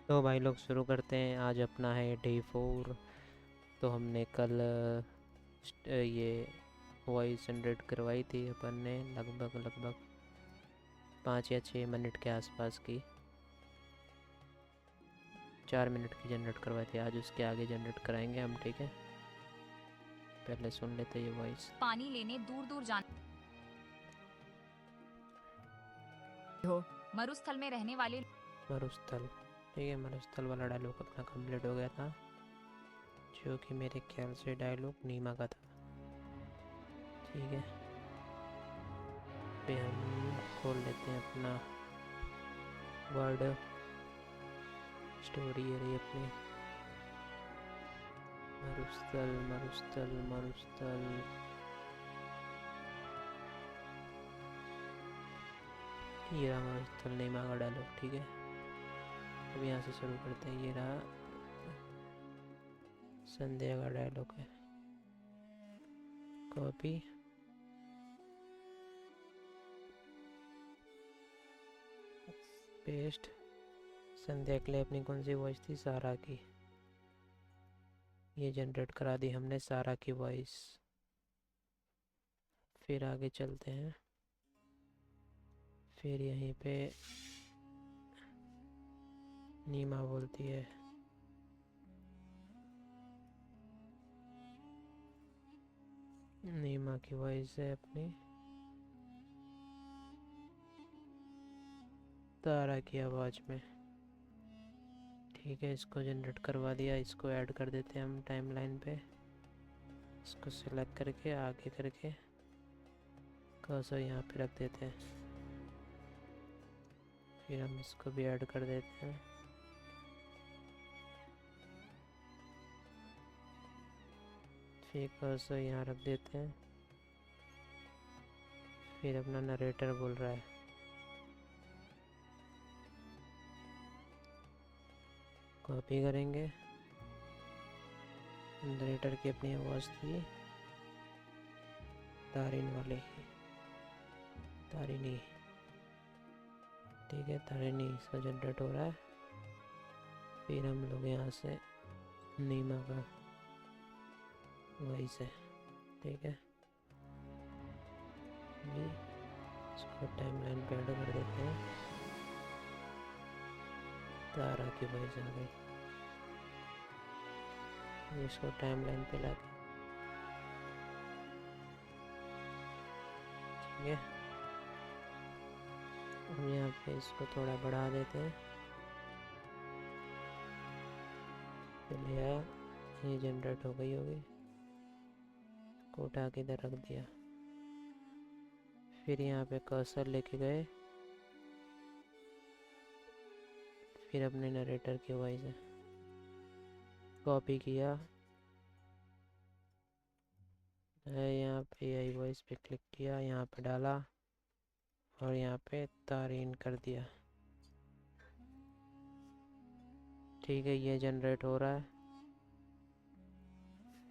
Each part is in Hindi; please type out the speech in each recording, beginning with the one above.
तो भाई लोग शुरू करते हैं। आज अपना है डे 4। तो हमने कल ये वॉइस जनरेट करवाई थी अपन ने, लगभग लगभग 5 या 6 मिनट के आसपास की, 4 मिनट की जनरेट करवाई थी। आज उसके आगे जनरेट कराएंगे हम, ठीक है। पहले सुन लेते ये वॉइस। पानी लेने दूर दूर जाने हो, मरुस्थल में रहने वाले मरुस्थल, ठीक है। मरुस्थल वाला डायलॉग अपना कंप्लीट हो गया था, जो कि मेरे ख्याल से डायलॉग नीमा का था, ठीक है। पे हम खोल लेते हैं अपना वर्ड स्टोरी है ये अपनी। मरुस्थल मरुस्थल मरुस्थल, ये रहा मरुस्थल नीमा का डायलॉग, ठीक है। अब यहाँ से शुरू करते हैं। ये रहा संध्या का डायलॉग है। Copy, paste. संध्या के लिए अपनी कौन सी वॉइस थी? सारा की। ये जनरेट करा दी हमने सारा की वॉइस। फिर आगे चलते हैं। फिर यहीं पे नीमा बोलती है, नीमा की वॉइस है अपनी तारा की आवाज़ में, ठीक है। इसको जनरेट करवा दिया। इसको ऐड कर देते हैं हम टाइमलाइन पे। इसको सेलेक्ट करके आगे करके कर्सर यहाँ पे रख देते हैं। फिर हम इसको भी ऐड कर देते हैं। फिर कर्सर यहाँ रख देते हैं। फिर अपना नरेटर बोल रहा है, कॉपी करेंगे। नरेटर की अपनी आवाज़ थी तारिन वाली, तारिनी, ठीक है। तारिनी इसका जनरेट हो रहा है। फिर हम लोग यहाँ से नीमा का वॉइस है, ठीक है। भी इसको टाइमलाइन पे ऐड कर देते हैं। तारा की वॉइस आ गई। इसको टाइमलाइन पे ला के, ठीक है। हम यहाँ पे इसको थोड़ा बढ़ा देते हैं। चलिए ये जनरेट हो गई होगी, को उठा के इधर रख दिया। फिर यहाँ पे कर्सर लेके गए। फिर अपने नरेटर की वॉइस है कॉपी किया है, यहाँ पे आई वॉइस पे क्लिक किया, यहाँ पे डाला और यहाँ पे तारीन कर दिया, ठीक है। ये जनरेट हो रहा है।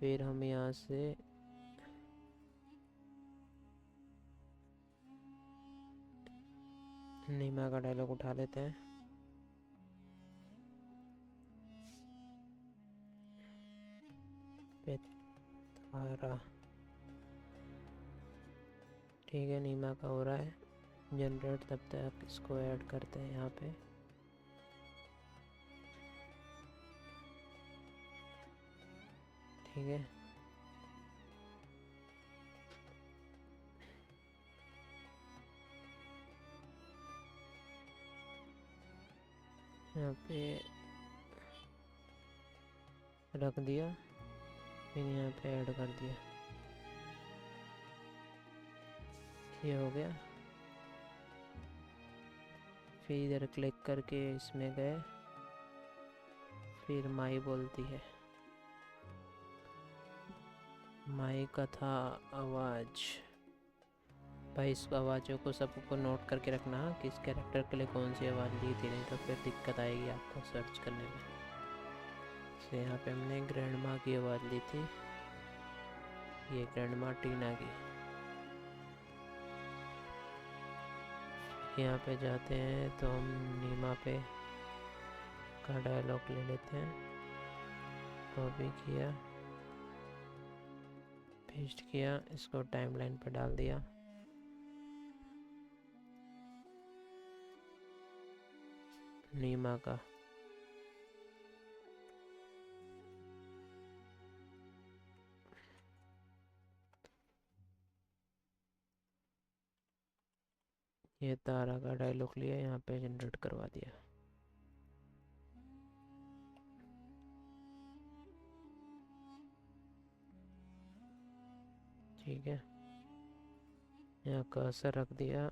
फिर हम यहाँ से नीमा का डायलॉग उठा लेते हैं। तारा, ठीक है। नीमा का हो रहा है जनरेट। तब तक इसको ऐड करते हैं यहाँ पे, ठीक है। यहाँ पे रख दिया। फिर यहाँ पे ऐड कर दिया। ये हो गया। फिर इधर क्लिक करके इसमें गए। फिर माई बोलती है, माई का था आवाज़। भाई इस आवाज़ों को सबको नोट करके रखना, किस कैरेक्टर के लिए कौन सी आवाज़ ली थी, नहीं तो फिर दिक्कत आएगी आपको सर्च करने में। तो यहाँ पे हमने ग्रैंड माँ की आवाज़ ली थी, ये ग्रैंड माँ टीना की। यहाँ पे जाते हैं तो हम नीमा पे का डायलॉग ले लेते हैं, कॉपी किया, पेस्ट किया, इसको टाइमलाइन पर डाल दिया। नीमा का ये तारा का डायलॉग लिया, यहाँ पे जनरेट करवा दिया। ठीक है, यहाँ कर्सर रख दिया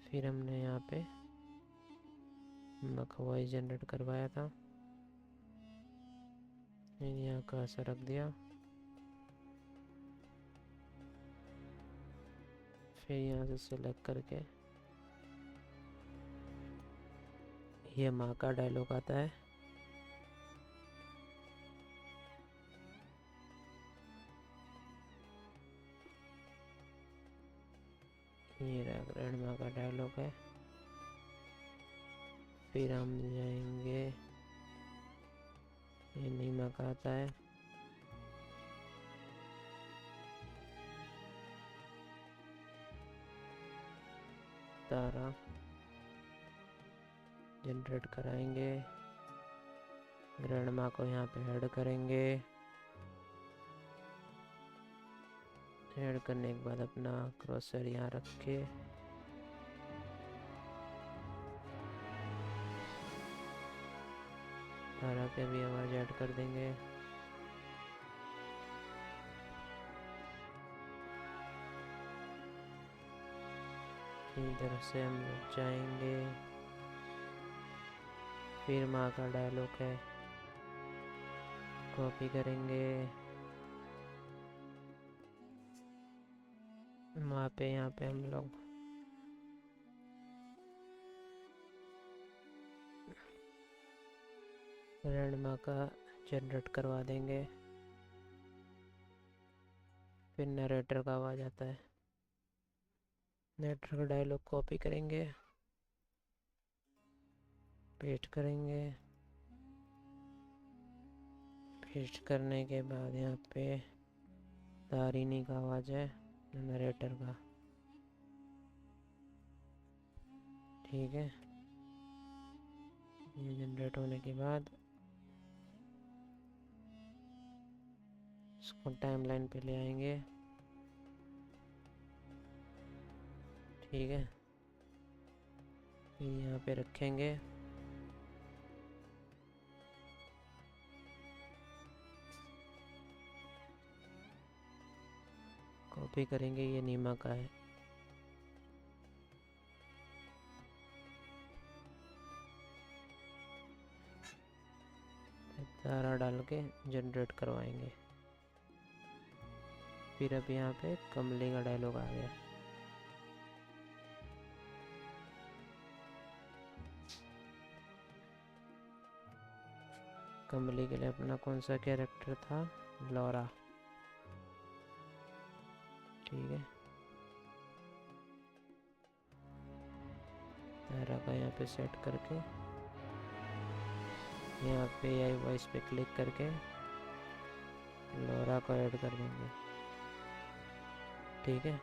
फिर हमने यहाँ पे वॉइस जनरेट करवाया था, फिर यहाँ कर्सर रख दिया, फिर यहाँ से सिलेक्ट करके ये माँ का डायलॉग आता है, ये ग्रैंड माँ का डायलॉग है। फिर हम जाएंगे, ये नीमा का आता है, तारा जनरेट कराएंगे, ग्रैंड माँ को यहाँ पे ऐड करेंगे। ऐड करने के बाद अपना क्रॉसर यहाँ रख के तारा के भी आवाज़ ऐड कर देंगे। इधर से हम लोग जाएंगे, फिर माँ का डायलॉग है, कॉपी करेंगे, वहाँ पे यहाँ पे हम लोग ग्रैंड माँ का जनरेट करवा देंगे। फिर नरेटर का आवाज़ आता है, नरेटर का डायलॉग कॉपी करेंगे, पेस्ट करेंगे, पेस्ट करने के बाद यहाँ पे तारिनी का आवाज़ है नरेटर का। ठीक है, ये जनरेट होने के बाद इसको टाइमलाइन पे ले आएंगे। ठीक है, फिर यहाँ पे रखेंगे, कॉपी करेंगे, ये नीमा का है। तारा डाल के जनरेट करवाएंगे। फिर अब यहाँ पे कमली का डायलॉग आ गया। कमली के लिए अपना कौन सा कैरेक्टर था, लौरा। ठीक है, तारा का यहाँ पे सेट करके यहाँ पे आई वॉइस पे क्लिक करके लौरा को ऐड कर देंगे। ठीक है,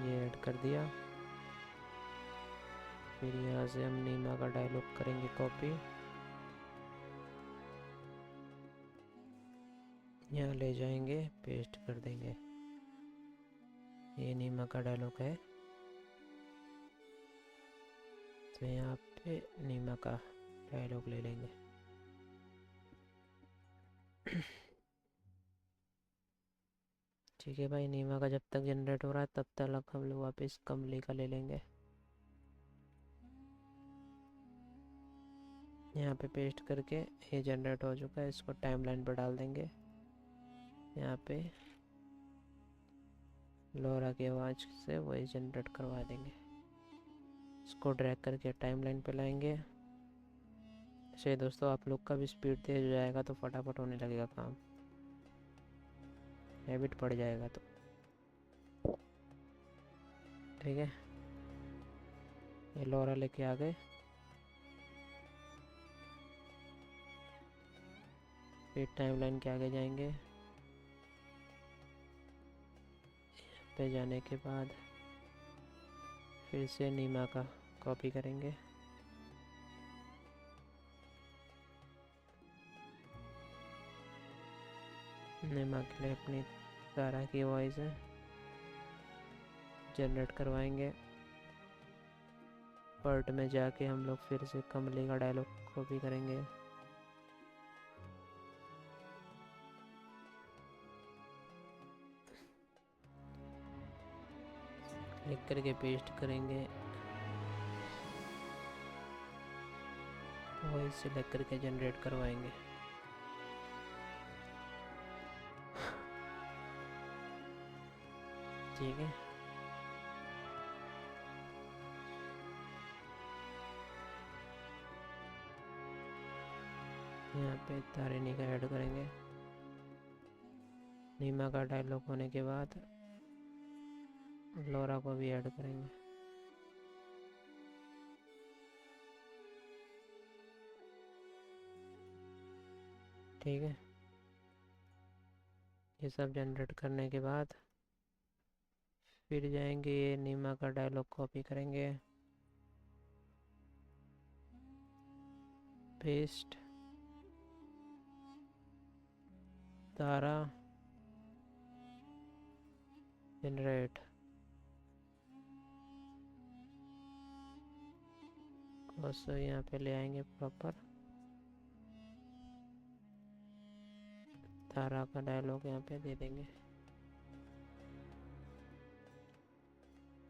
ये ऐड कर दिया। फिर यहाँ से हम नीमा का डायलॉग करेंगे कॉपी, यहाँ ले जाएंगे, पेस्ट कर देंगे। ये नीमा का डायलॉग है, तो यहाँ पे नीमा का डायलॉग ले लेंगे। ठीक है भाई, नीमा का जब तक जनरेट हो रहा है तब तक हम लोग वापस कमली का ले लेंगे। यहाँ पे पेस्ट करके ये जनरेट हो चुका है, इसको टाइमलाइन पर डाल देंगे। यहाँ पे लौरा की आवाज़ से वही जनरेट करवा देंगे। इसको ड्रैग करके टाइमलाइन पे लाएंगे। ऐसे दोस्तों, आप लोग का भी स्पीड तेज हो जाएगा तो फटाफट होने लगेगा काम, हैबिट पड़ जाएगा तो ठीक है, ये लोरा लेके आ गए। फिर टाइमलाइन के आगे जाएंगे। पे जाने के बाद फिर से नीमा का कॉपी करेंगे। नीमा के लिए अपनी तारा की वॉइस है जनरेट करवाएंगे। पर्ट में जाके हम लोग फिर से कमली का डायलॉग कॉपी करेंगे। क्लिक करके पेस्ट करेंगे। वॉइस सिलेक्ट करके जनरेट करवाएंगे। ठीक है, यहाँ पे तारिणी का ऐड करेंगे। नीमा का डायलॉग होने के बाद लोरा को भी ऐड करेंगे। ठीक है, ये सब जनरेट करने के बाद फिर जाएंगे, ये नीमा का डायलॉग कॉपी करेंगे, पेस्ट, तारा, जनरेट। और यहाँ पे ले आएंगे प्रॉपर तारा का डायलॉग यहाँ पे दे देंगे।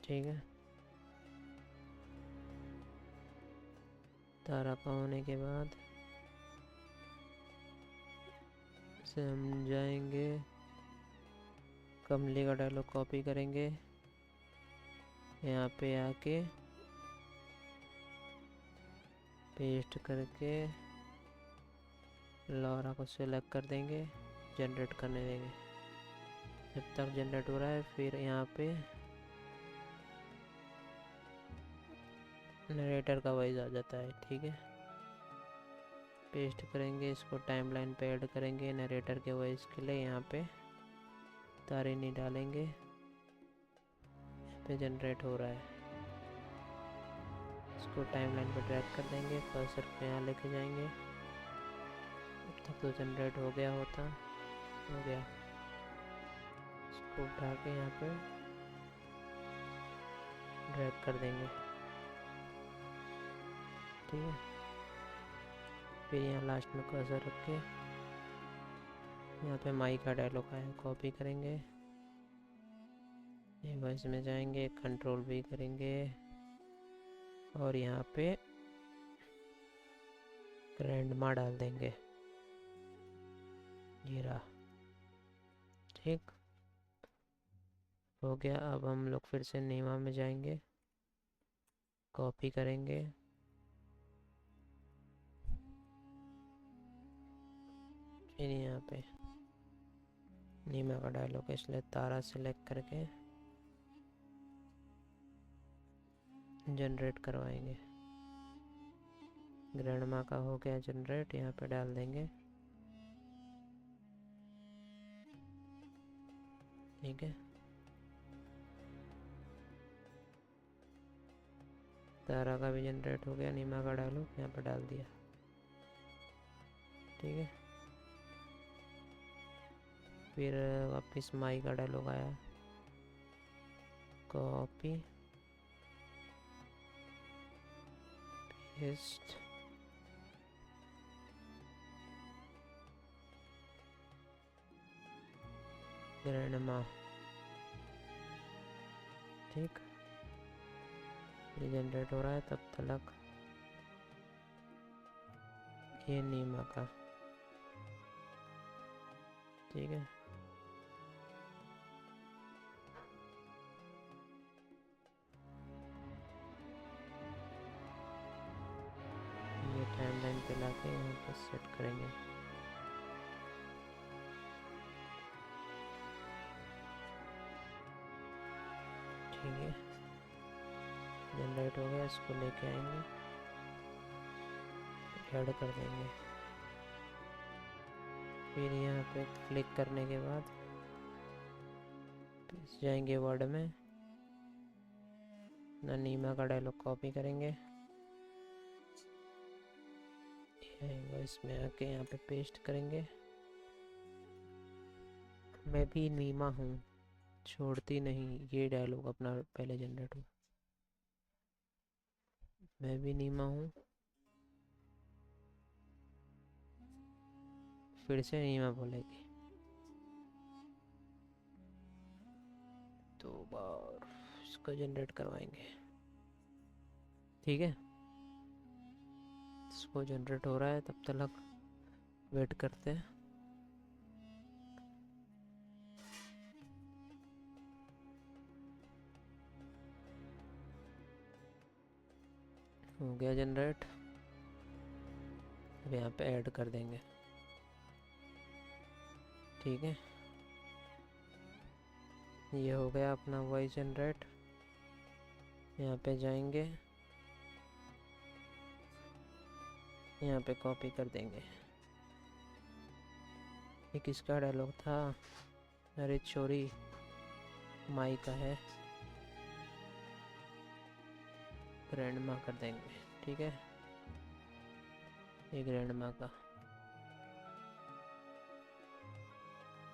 ठीक है, तारा का होने के बाद से हम जाएंगे, कमली का डायलॉग कॉपी करेंगे, यहाँ पे आके पेस्ट करके लोरा को सिलेक्ट कर देंगे, जनरेट करने देंगे। जब तक जनरेट हो रहा है फिर यहाँ पे नरेटर का वॉइस आ जाता है। ठीक है, पेस्ट करेंगे, इसको टाइमलाइन पे ऐड करेंगे। नरेटर के वॉइस के लिए यहाँ पे तारिणी डालेंगे, यहाँ पे जनरेट हो रहा है। इसको टाइमलाइन पे ड्रैग कर देंगे, कर्सर पे यहाँ लेके जाएंगे। अब तक तो जनरेट हो गया होता, हो गया। इसको उठा के यहाँ पे ड्रैग कर देंगे। ठीक है, फिर यहाँ लास्ट में कर्सर रख के यहाँ पे माई का डायलॉग आया, कॉपी करेंगे, ये वॉइस में जाएंगे, कंट्रोल भी करेंगे और यहाँ पे ग्रैंडमा डाल देंगे। ये रहा, ठीक हो गया। अब हम लोग फिर से नीमा में जाएंगे, कॉपी करेंगे, फिर यहाँ पे नीमा का डायलॉग, इसलिए तारा सिलेक्ट करके जनरेट करवाएंगे। ग्रैंडमा का हो गया जनरेट, यहाँ पे डाल देंगे। ठीक है, तारा का भी जनरेट हो गया, नीमा का डायलॉग यहाँ पे डाल दिया। ठीक है, फिर वापस माई का डायलॉग आया, कॉपी, पेस्ट, ग्रैंडमा। ठीक, ये जनरेट हो रहा है, तब तक ये नीमा का। ठीक है, ये टाइमलाइन पे लाके यहाँ पर सेट करेंगे। ठीक है, जनरेट हो गया, इसको लेके आएंगे, ऐड कर देंगे। फिर यहाँ पे क्लिक करने के बाद जाएंगे वर्ड में, नीमा का डायलॉग कॉपी करेंगे, इसमें आके यहाँ पे पेस्ट करेंगे। मैं भी नीमा हूँ, छोड़ती नहीं, ये डायलॉग अपना पहले जनरेट हुआ। मैं भी नीमा हूँ, फिर से नीमा बोलेगी, तो बार इसको जनरेट करवाएंगे। ठीक है, इसको जनरेट हो रहा है, तब तक वेट करते हैं। हो गया जनरेट, अब यहाँ पे ऐड कर देंगे। ठीक है, ये हो गया अपना वॉइस जनरेट। यहाँ पे जाएंगे, यहाँ पे कॉपी कर देंगे। ये किसका डायलॉग था? अरे छोरी, माई का है, ग्रैंड माँ कर देंगे। ठीक है, ये ग्रैंड माँ का।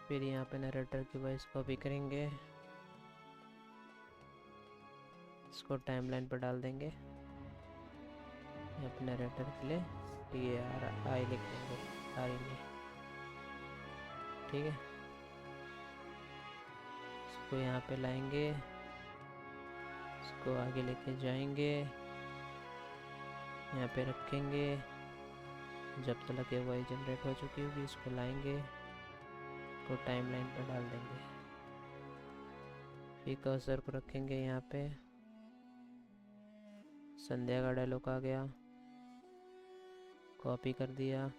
फिर यहाँ पे नरेटर की वॉइस कॉपी करेंगे, इसको टाइमलाइन पर डाल देंगे। यहाँ पे नरेटर के लिए TARI लिख देंगे, आरी नहीं। ठीक है, इसको यहाँ पे लाएंगे, इसको आगे लेके जाएंगे, यहाँ पे रखेंगे जब तक ये वॉइस जनरेट हो चुकी होगी। इसको लाएंगे, इसको टाइमलाइन पर डाल देंगे, फिर कर्सर को रखेंगे यहाँ पे। संध्या का डायलॉग आ गया, कॉपी कर दिया।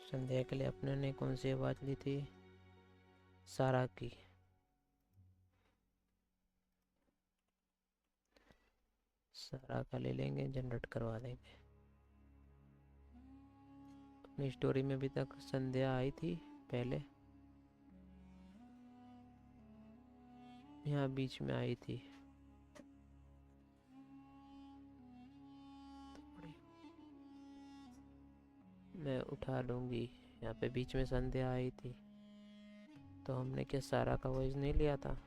संध्या के लिए अपने ने कौन सी आवाज़ ली थी? सारा की। सारा का ले लेंगे, जनरेट करवा देंगे। अपनी स्टोरी में अभी तक संध्या आई थी पहले, यहाँ बीच में आई थी। मैं उठा लूँगी, यहाँ पे बीच में संध्या आई थी, तो हमने क्या सारा का वॉइस नहीं लिया था?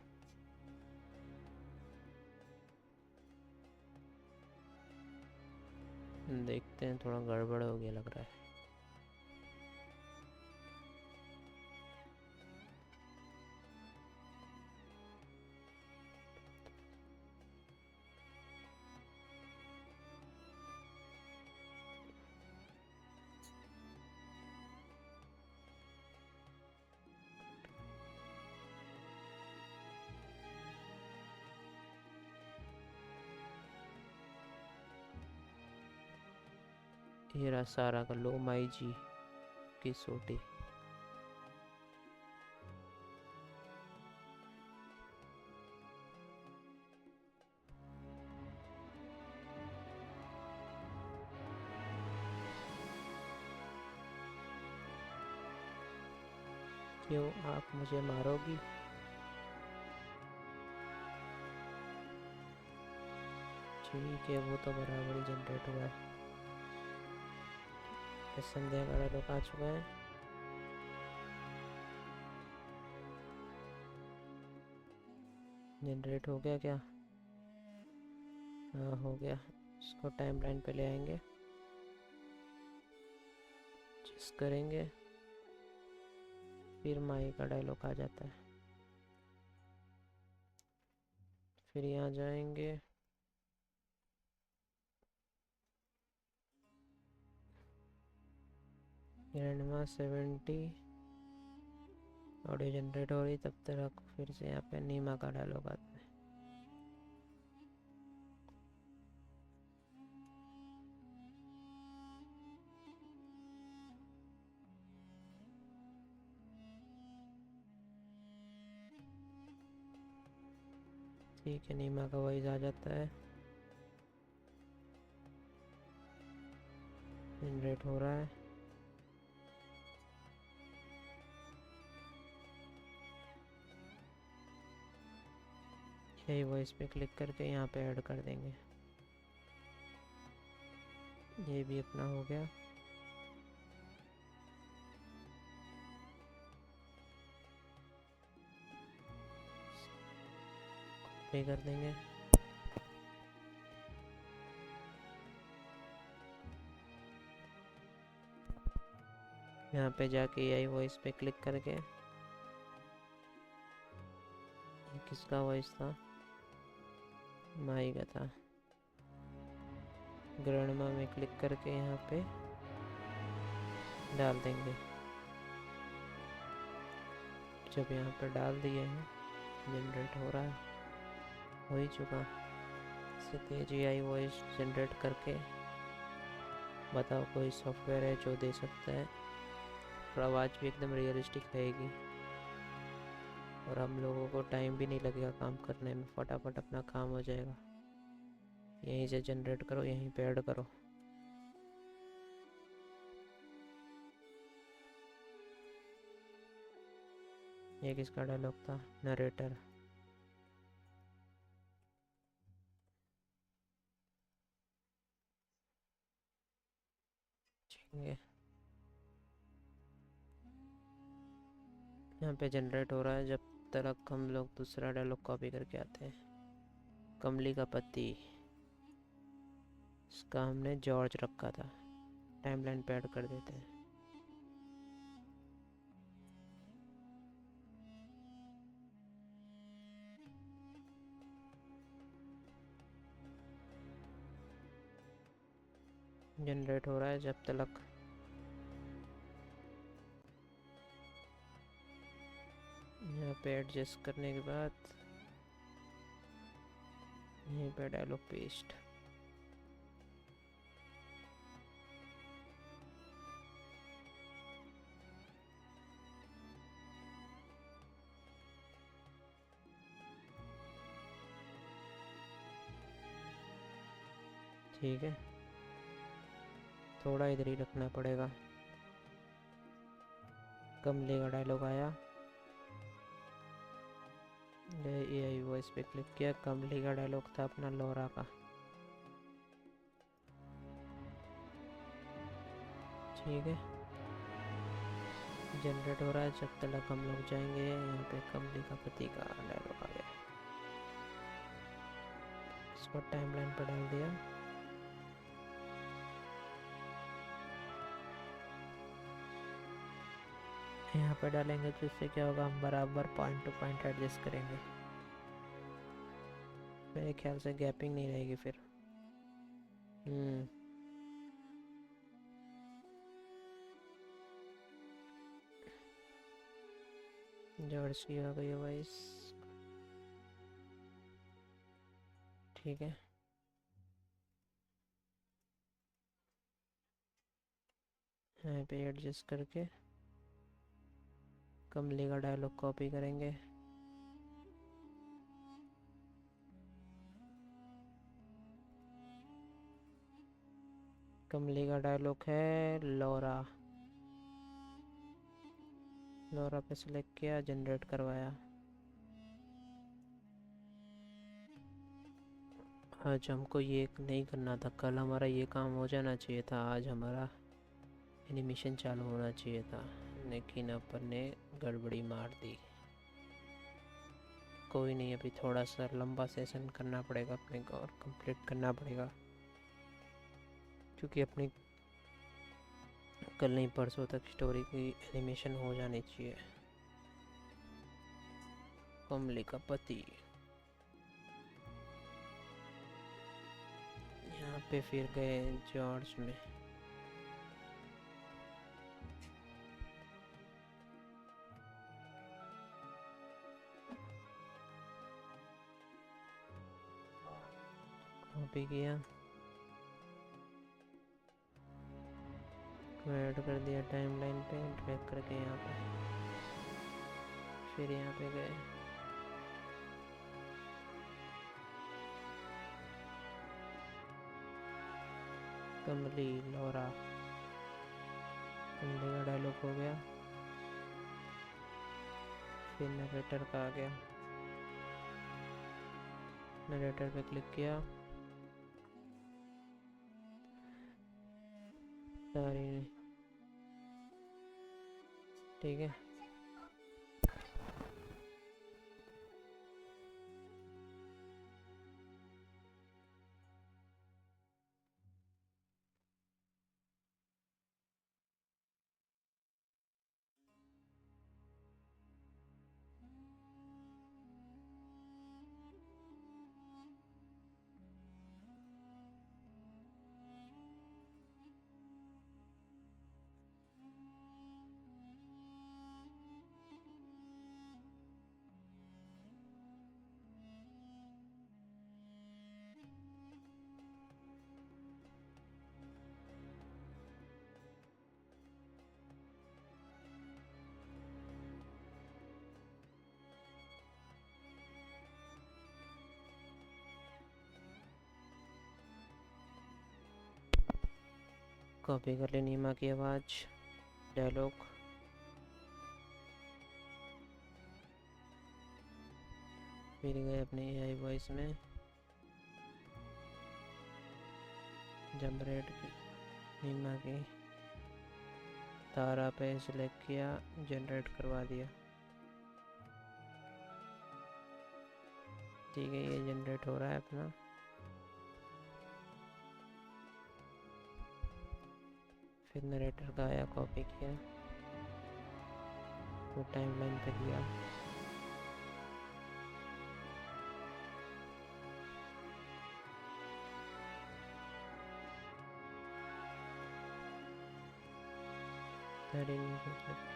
देखते हैं, थोड़ा गड़बड़ हो गया लग रहा है। ये रहा सारा का, लो माई जी की सोटी। क्यों आप मुझे मारोगी? ठीक है, वो तो बराबर ही जनरेट हुआ है। संध्या का डायलॉग आ चुका है। जनरेट हो गया क्या? हाँ, हो गया। इसको टाइमलाइन पे ले आएंगे, चेस करेंगे, फिर माई का डायलॉग आ जाता है। फिर यहाँ जाएंगे, ग्रैंडमा 70 ऑडियो जनरेट हो रही, तब तक फिर से यहाँ पे नीमा का डायलॉग आता है। ठीक है, नीमा का वॉइस आ जाता है, जनरेट हो रहा है। यही वॉइस पे क्लिक करके यहाँ पे ऐड कर देंगे। ये भी अपना हो गया। पे कर देंगे। यहाँ पे जाके एआई वॉइस पे क्लिक करके, ये किसका वॉइस था, माई का था, ग्रैंडमा में क्लिक करके यहाँ पे डाल देंगे। जब यहाँ पर डाल दिए हैं, जनरेट हो रहा है, हो ही चुका। इससे तेज एआई वॉइस जनरेट करके बताओ कोई सॉफ्टवेयर है जो दे सकता है, और आवाज़ भी एकदम रियलिस्टिक रहेगी, और हम लोगों को टाइम भी नहीं लगेगा काम करने में, फटाफट अपना काम हो जाएगा। यहीं से जनरेट करो, यहीं पे ऐड करो। ये किसका डायलॉग था, नरेटर। यहाँ पे जनरेट हो रहा है, जब तक हम लोग दूसरा डायलॉग कॉपी करके आते हैं। कमली का पति, इसका हमने जॉर्ज रखा था, टाइमलाइन पे ऐड कर देते हैं। जनरेट हो रहा है, जब तक यहाँ पे एडजस्ट करने के बाद यहीं पे डायलॉग पेस्ट। ठीक है, थोड़ा इधर ही रखना पड़ेगा। कमले का डायलॉग आया, एआई वॉइस पे क्लिक किया, कमली का डायलॉग था अपना लौरा का। ठीक है, जनरेट हो रहा है, जब तक हम लोग जाएंगे यहाँ पे कमली का पति का डायलॉग आ गया, इसको टाइमलाइन पर डाल दिया। यहाँ पे डालेंगे तो इससे क्या होगा, हम बराबर पॉइंट टू पॉइंट एडजस्ट करेंगे, मेरे ख्याल से गैपिंग नहीं रहेगी फिर। जॉर्ज की हो गई वॉइस। ठीक है, यहाँ पे एडजस्ट करके कमली का डायलॉग कॉपी करेंगे। कमली का डायलॉग है लौरा, लौरा पे सिलेक्ट किया, जनरेट करवाया। आज हमको ये नहीं करना था, कल हमारा ये काम हो जाना चाहिए था, आज हमारा एनिमेशन चालू होना चाहिए था, लेकिन अपन ने गड़बड़ी मार दी। कोई नहीं, अभी थोड़ा सा लंबा सेशन करना पड़ेगा अपने को और कंप्लीट करना पड़ेगा, क्योंकि अपनी कल नहीं परसों तक स्टोरी की एनिमेशन हो जानी चाहिए। कमली का पति, यहाँ पे फिर गए जॉर्ज में। कॉपी किया, ऐड कर दिया टाइमलाइन पे, ड्रैग करके यहाँ पे, फिर यहाँ पे गए, कमली लौरा, कमली का डायलॉग हो गया। फिर नरेटर का आ गया, नरेटर पे क्लिक किया, सारी ठीक है। कॉपी कर ली नीमा की आवाज़, डायलॉग। फिर गए अपने एआई वॉइस में, जनरेट की नीमा की, तारा पे सिलेक्ट किया, जनरेट करवा दिया। ठीक है, ये जनरेट हो रहा है अपना। फिर नरेटर का आया, कॉपी किया, वो टाइमलाइन पे दिया।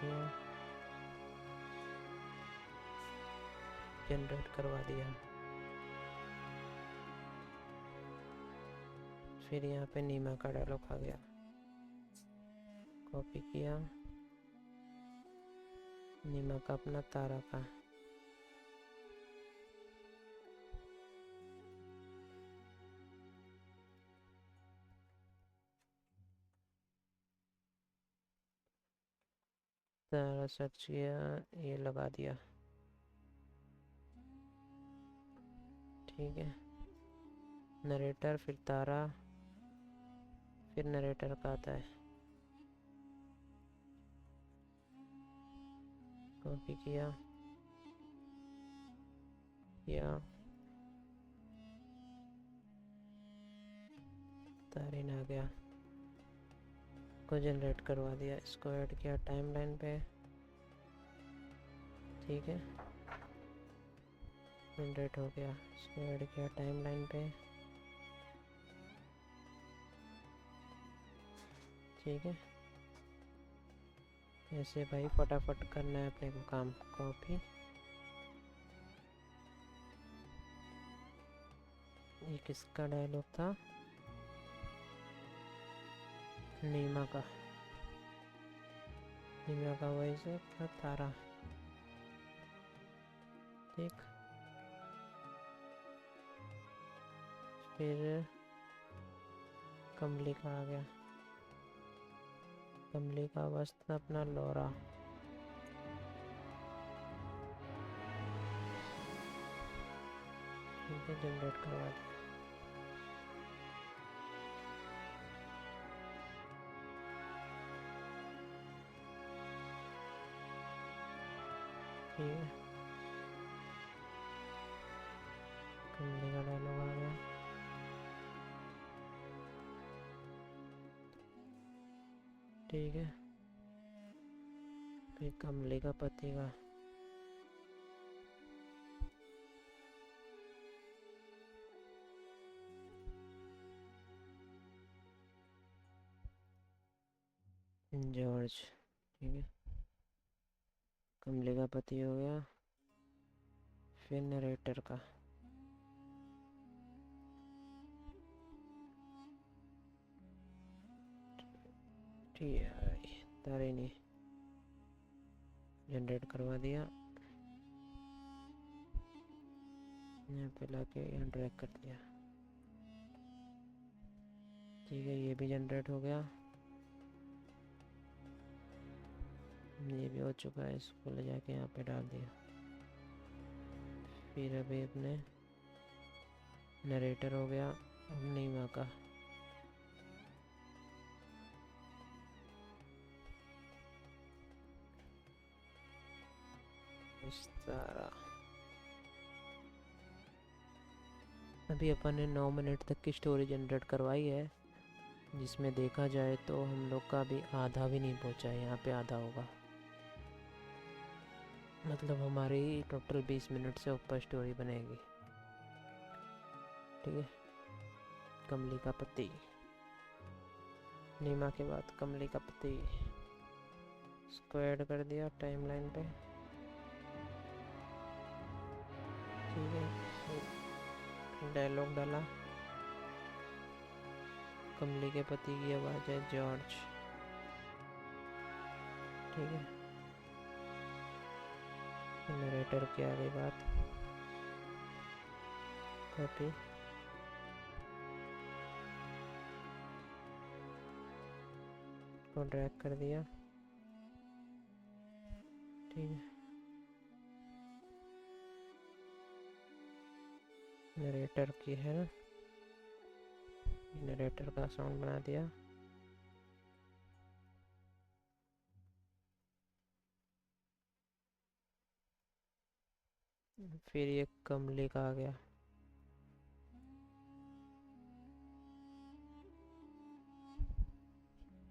किया, जनरेट करवा दिया। फिर यहाँ पे नीमा का डायलॉग आ गया, कॉपी किया, नीमा का अपना तारा का, तारा सर्च किया, ये लगा दिया। ठीक है, नरेटर, फिर तारा, फिर नरेटर का आता है, कॉपी किया, तारीन आ गया, को जनरेट करवा दिया, इसको ऐड किया टाइमलाइन पे। ठीक है, जनरेट हो गया, इसको ऐड किया टाइमलाइन पे। ठीक है, ऐसे भाई फटाफट करना है अपने को काम। कॉपी, ये किसका डायलॉग था? नीमा का, नीमा का वॉइस है तारा। ठीक, फिर कमली का आ गया, कमली का आवाज था अपना लौरा। ठीक है, जनरेट करवा दिया। ठीक है, कमली का डायलॉग आ गया। ठीक है, फिर कमली का पति का, जॉर्ज। ठीक है, कमली का पति हो गया। फिर नरेटर का, ठीक है, तारिणी, जनरेट करवा दिया, यहाँ पे लाके यहाँ ड्रैग कर दिया। ठीक है, ये भी जनरेट हो गया, ये भी हो चुका है। इसको ले जाके यहाँ पे डाल दिया। फिर अभी अपने नरेटर हो गया, अब नीमा का। इस तरह अभी अपन ने 9 मिनट तक की स्टोरी जनरेट करवाई है, जिसमें देखा जाए तो हम लोग का अभी आधा भी नहीं पहुंचा है। यहाँ पे आधा होगा, मतलब हमारी टोटल 20 मिनट से ऊपर स्टोरी बनेगी। ठीक है, कमली का पति, नीमा के बाद कमली का पति, इसको ऐड कर दिया टाइमलाइन पे। ठीक है, डायलॉग डाला, कमली के पति की आवाज़ है जॉर्ज। ठीक है, नरेटर की आ गई बात, कॉपी, को ड्रैग कर दिया। ठीक है, नरेटर की है ना, नरेटर का साउंड बना दिया। फिर ये कमली का आ गया,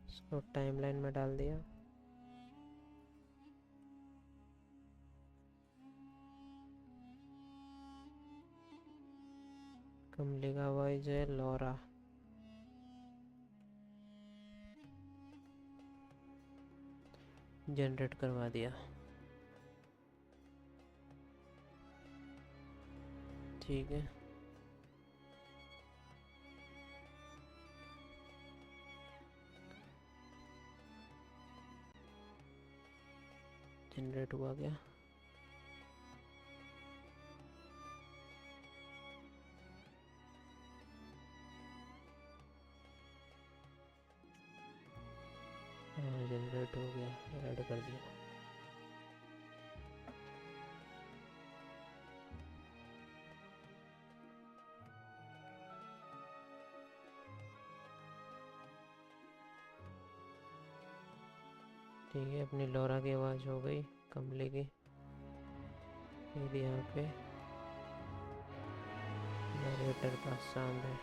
इसको टाइमलाइन में डाल दिया। कमली का वॉइस है लॉरा। जनरेट करवा दिया। ठीक है, जनरेट हुआ क्या? हाँ, जनरेट हो गया, ऐड कर दिया। ठीक है, अपनी लॉरा की आवाज़ हो गई कमली की। फिर यहाँ पे नरेटर का साउंड है।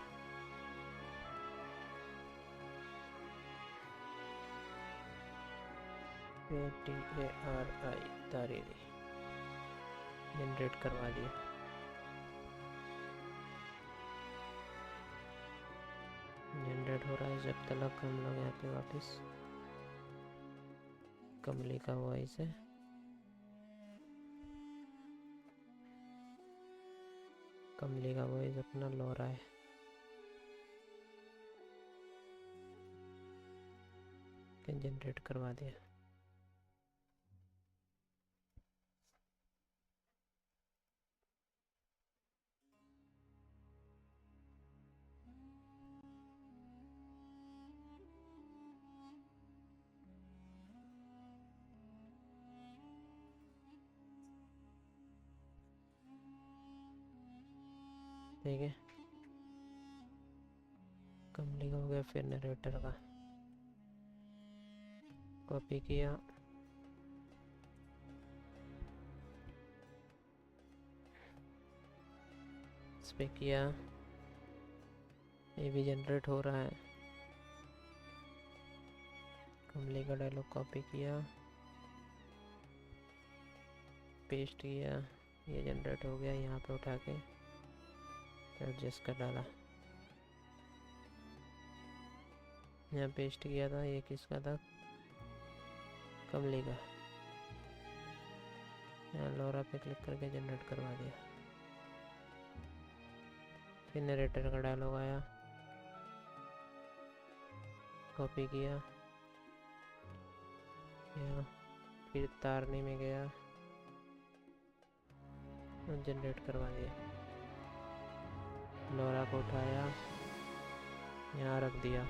TARI तारेरी जनरेट करवा दिया। जनरेट हो रहा है जब तक हम लोग यहाँ पे वापस कमली का वॉइस है। कमली का वॉइस अपना लॉरा है। जनरेट करवा दिया। ठीक है, कमली का हो गया। फिर नरेटर का कॉपी किया, इस पे किया, ये भी जनरेट हो रहा है। कमली का डायलॉग कॉपी किया, पेस्ट किया, ये जनरेट हो गया। यहाँ पे उठा के एडजस्ट कर डाला। यहाँ पेस्ट किया था, ये किसका था? कमली का। यहाँ लॉरा पे क्लिक करके जनरेट करवा दिया। फिर नरेटर का डायलॉग आया, कॉपी किया, यहाँ फिर तारनी में गया और जनरेट करवा दिया। लॉरा को उठाया, यहाँ रख दिया।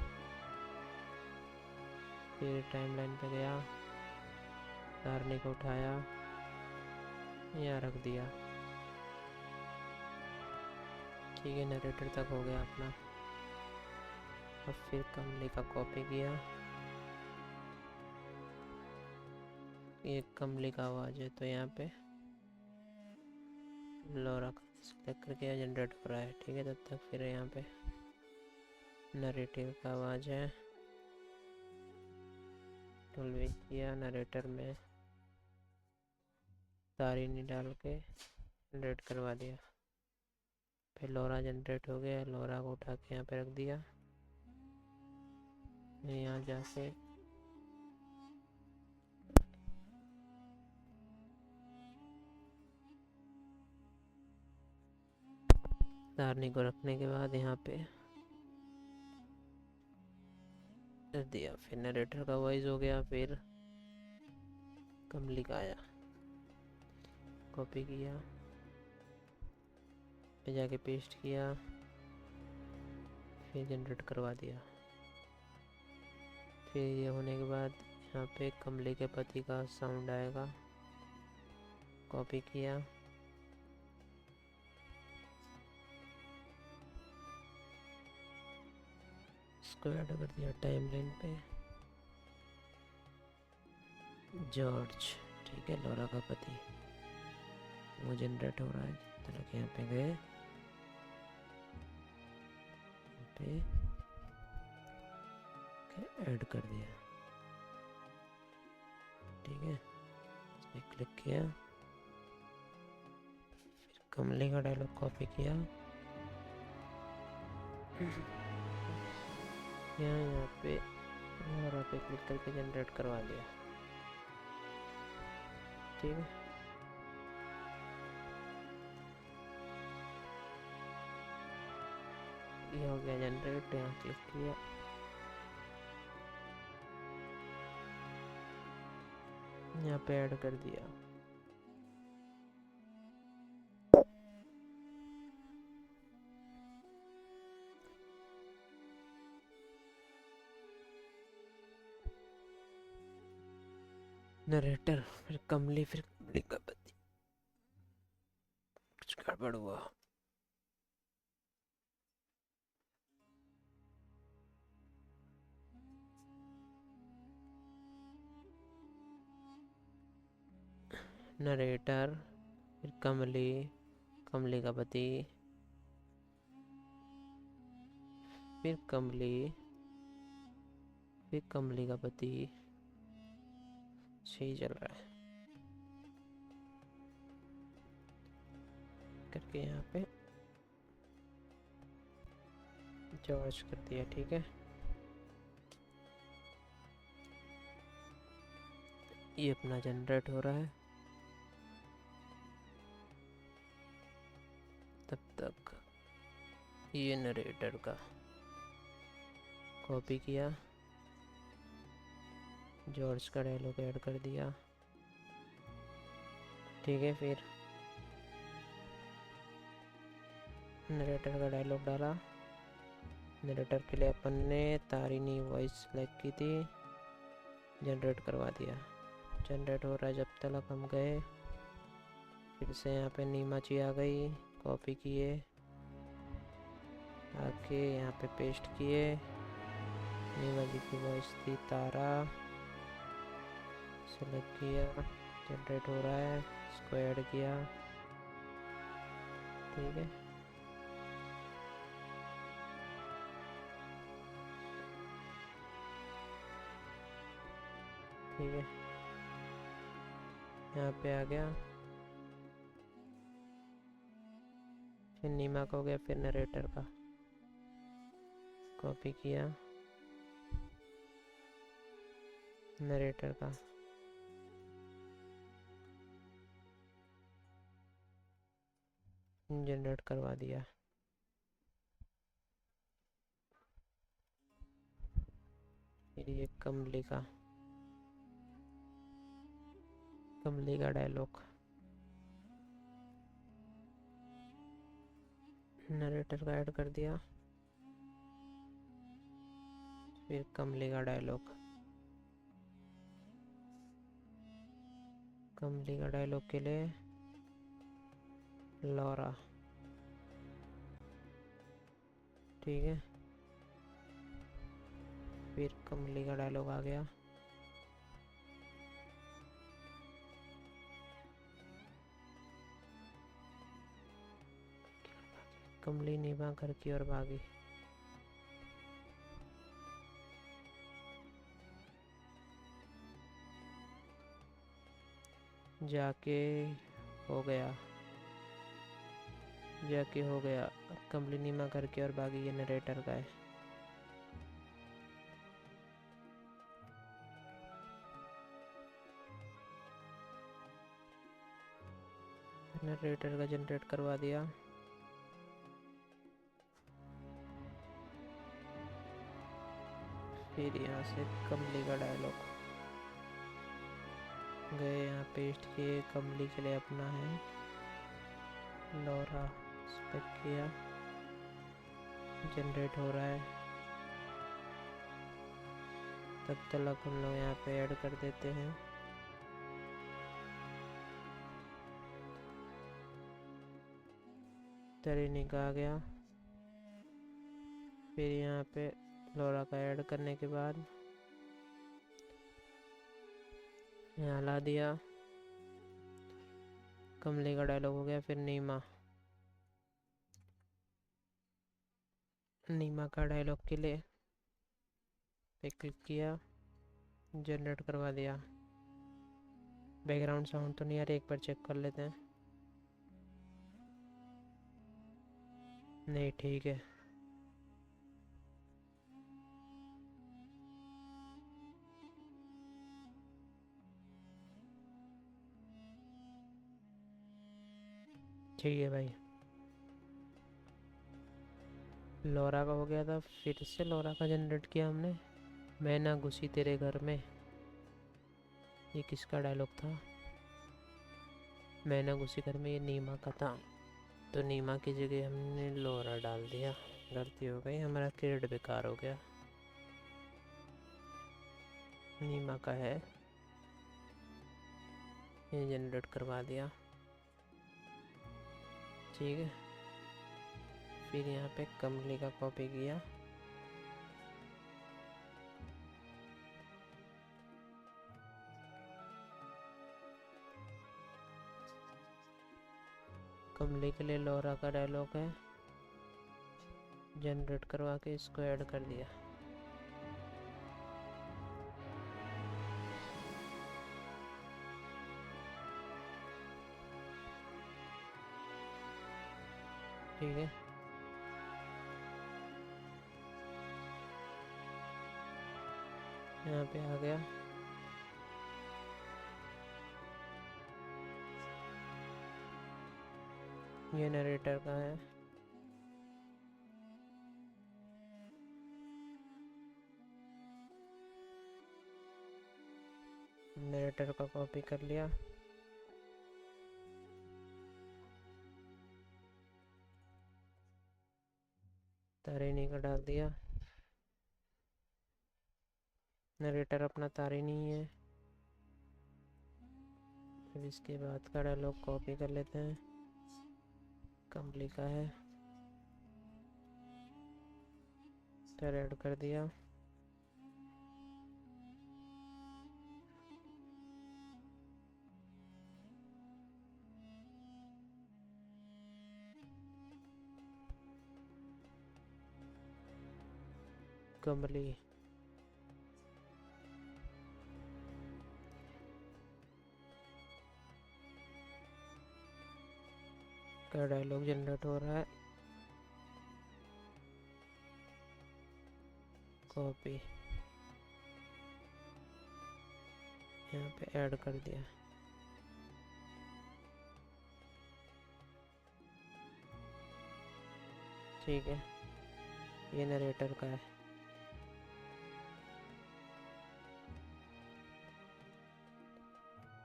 फिर टाइमलाइन पे गया, सारनी को उठाया, यहाँ रख दिया। ठीक है, नरेटर तक हो गया अपना। अब फिर कमली का कॉपी किया, ये कमली का आवाज़ है तो यहाँ पे लोरा का सिलेक्ट करके जनरेट हो रहा है। ठीक है, तब तक फिर यहाँ पे नरेटिव का आवाज़ है, टूल भी किया, नरेटर में तारीनी डाल के जनरेट करवा दिया। फिर लोरा जनरेट हो गया, लोरा को उठा के यहाँ पे रख दिया। यहाँ जाके तारनी को रखने के बाद यहाँ पे रख दिया। फिर नरेटर का वॉइस हो गया, फिर कमली का आया, कॉपी किया, पे जाके पेस्ट किया, फिर जनरेट करवा दिया। फिर ये होने के बाद यहाँ पे कमली के पति का साउंड आएगा, कॉपी किया, इसको ऐड कर दिया टाइमलाइन पे। जॉर्ज, ठीक है, लोरा का पति, वो जनरेट हो रहा है। तरह के यहाँ पे गए, पे ऐड कर दिया। ठीक है, इस पे क्लिक किया, फिर कमली का डायलॉग कॉपी किया, यहाँ पे लोरा पे क्लिक करके जनरेट करवा दिया। ठीक है, ये हो गया जनरेट। यहाँ क्लिक किया, यहाँ पे ऐड कर दिया। नरेटर, फिर कमली का पति। कुछ गड़बड़ हुआ। नरेटर, फिर कमली का पति, फिर कमली का पति। सही चल रहा है करके यहाँ पे जॉर्ज कर दिया। ठीक है, ये अपना जनरेट हो रहा है। तब तक ये नरेटर का कॉपी किया, जॉर्ज का डायलॉग ऐड कर दिया। ठीक है, फिर नरेटर का डायलॉग डाला। नरेटर के लिए अपन ने तारीनी वॉइस सेलेक्ट की थी, जनरेट करवा दिया। जनरेट हो रहा है जब तक हम गए, फिर से यहाँ पे नीमाची आ गई, कॉपी किए, आके यहाँ पे पेस्ट किए। नीमा जी की वॉइस थी तारा, सेलेक्ट किया, जनरेट हो रहा है, इसको ऐड किया। ठीक है, ठीक है, यहाँ पे आ गया। फिर नीमा का हो गया, फिर नरेटर का कॉपी किया, नरेटर का जनरेट करवा दिया। ये कमली का डायलॉग नरेटर का ऐड कर दिया। फिर कमली का डायलॉग। कमली का डायलॉग के लिए लौरा। ठीक है, फिर कमली का डायलॉग आ गया। कमली नीमा घर की ओर भागी। जाके हो गया, जाके हो गया। कमली नीमा घर की ओर भागी, ये नरेटर का है। नरेटर का जनरेट करवा दिया। फिर यहाँ से कमली का डायलॉग गए, यहाँ पेस्ट किए। कमली के लिए अपना है लौरा, स्पेक किया, जनरेट हो रहा है। तब तक हम लोग यहाँ पे ऐड कर देते हैं। तरीनी का आ गया। फिर यहाँ पे लौरा का ऐड करने के बाद यहाँ ला दिया। कमली का डायलॉग हो गया। फिर नीमा, नीमा का डायलॉग के लिए पे क्लिक किया, जनरेट करवा दिया। बैकग्राउंड साउंड तो नहीं आ रहा, एक बार चेक कर लेते हैं। नहीं, ठीक है। ठीक है भाई, लौरा का हो गया था। फिर से लौरा का जनरेट किया हमने। मैं ना घुसी तेरे घर में, ये किसका डायलॉग था? मैं ना घुसी घर में, ये नीमा का था। तो नीमा की जगह हमने लौरा डाल दिया। गलती हो गई, हमारा क्रेडिट बेकार हो गया। नीमा का है, ये जनरेट करवा दिया। ठीक है, फिर यहाँ पे कमली का कॉपी किया। कमली के लिए लौरा का डायलॉग है, जनरेट करवा के इसको ऐड कर दिया। ठीक है, यहाँ पे आ गया। ये नरेटर का है। नरेटर का कॉपी कर लिया। तारिणी का डाल दिया। नरेटर अपना तारिणी है। फिर इसके बाद का डायलॉग कॉपी कर लेते हैं। कमली का है, फिर ऐड कर दिया। कमली का डायलॉग जनरेट हो रहा है। कॉपी यहाँ पे ऐड कर दिया। ठीक है, ये नरेटर का है।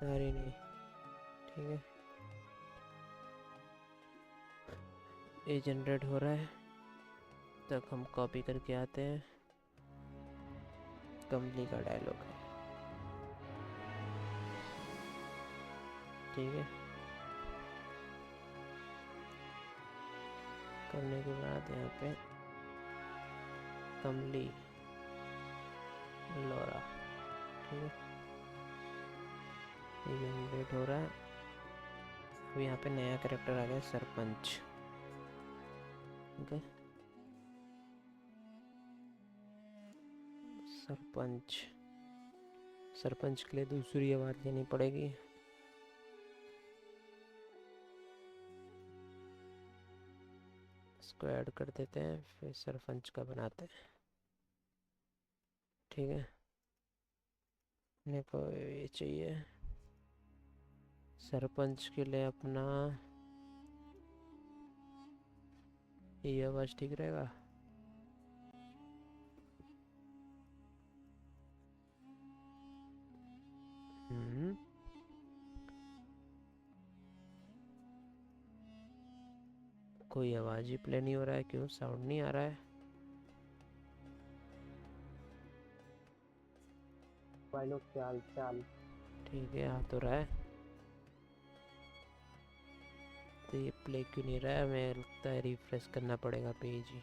तारिणी, ठीक है, ये जनरेट हो रहा है। तक हम कॉपी करके आते हैं। कमली का डायलॉग है। ठीक है, करने के बाद यहाँ पे कमली लोरा। ठीक है, ये जनरेट हो रहा है। अब यहाँ पे नया कैरेक्टर आ गया सरपंच। ओके, सरपंच। सरपंच के लिए दूसरी आवाज़ लेनी पड़ेगी। इसको ऐड कर देते हैं, फिर सरपंच का बनाते हैं। ठीक है, अपने को ये चाहिए सरपंच के लिए अपना ये आवाज़ ठीक रहेगा। कोई आवाज़ ही प्ले नहीं हो रहा है, क्यों साउंड नहीं आ रहा है? भाई लोग चाल चाल। ठीक है, आ तो रहा है। तो ये प्ले क्यों नहीं रहा है? हमें लगता है रिफ्रेश करना पड़ेगा पेज ही।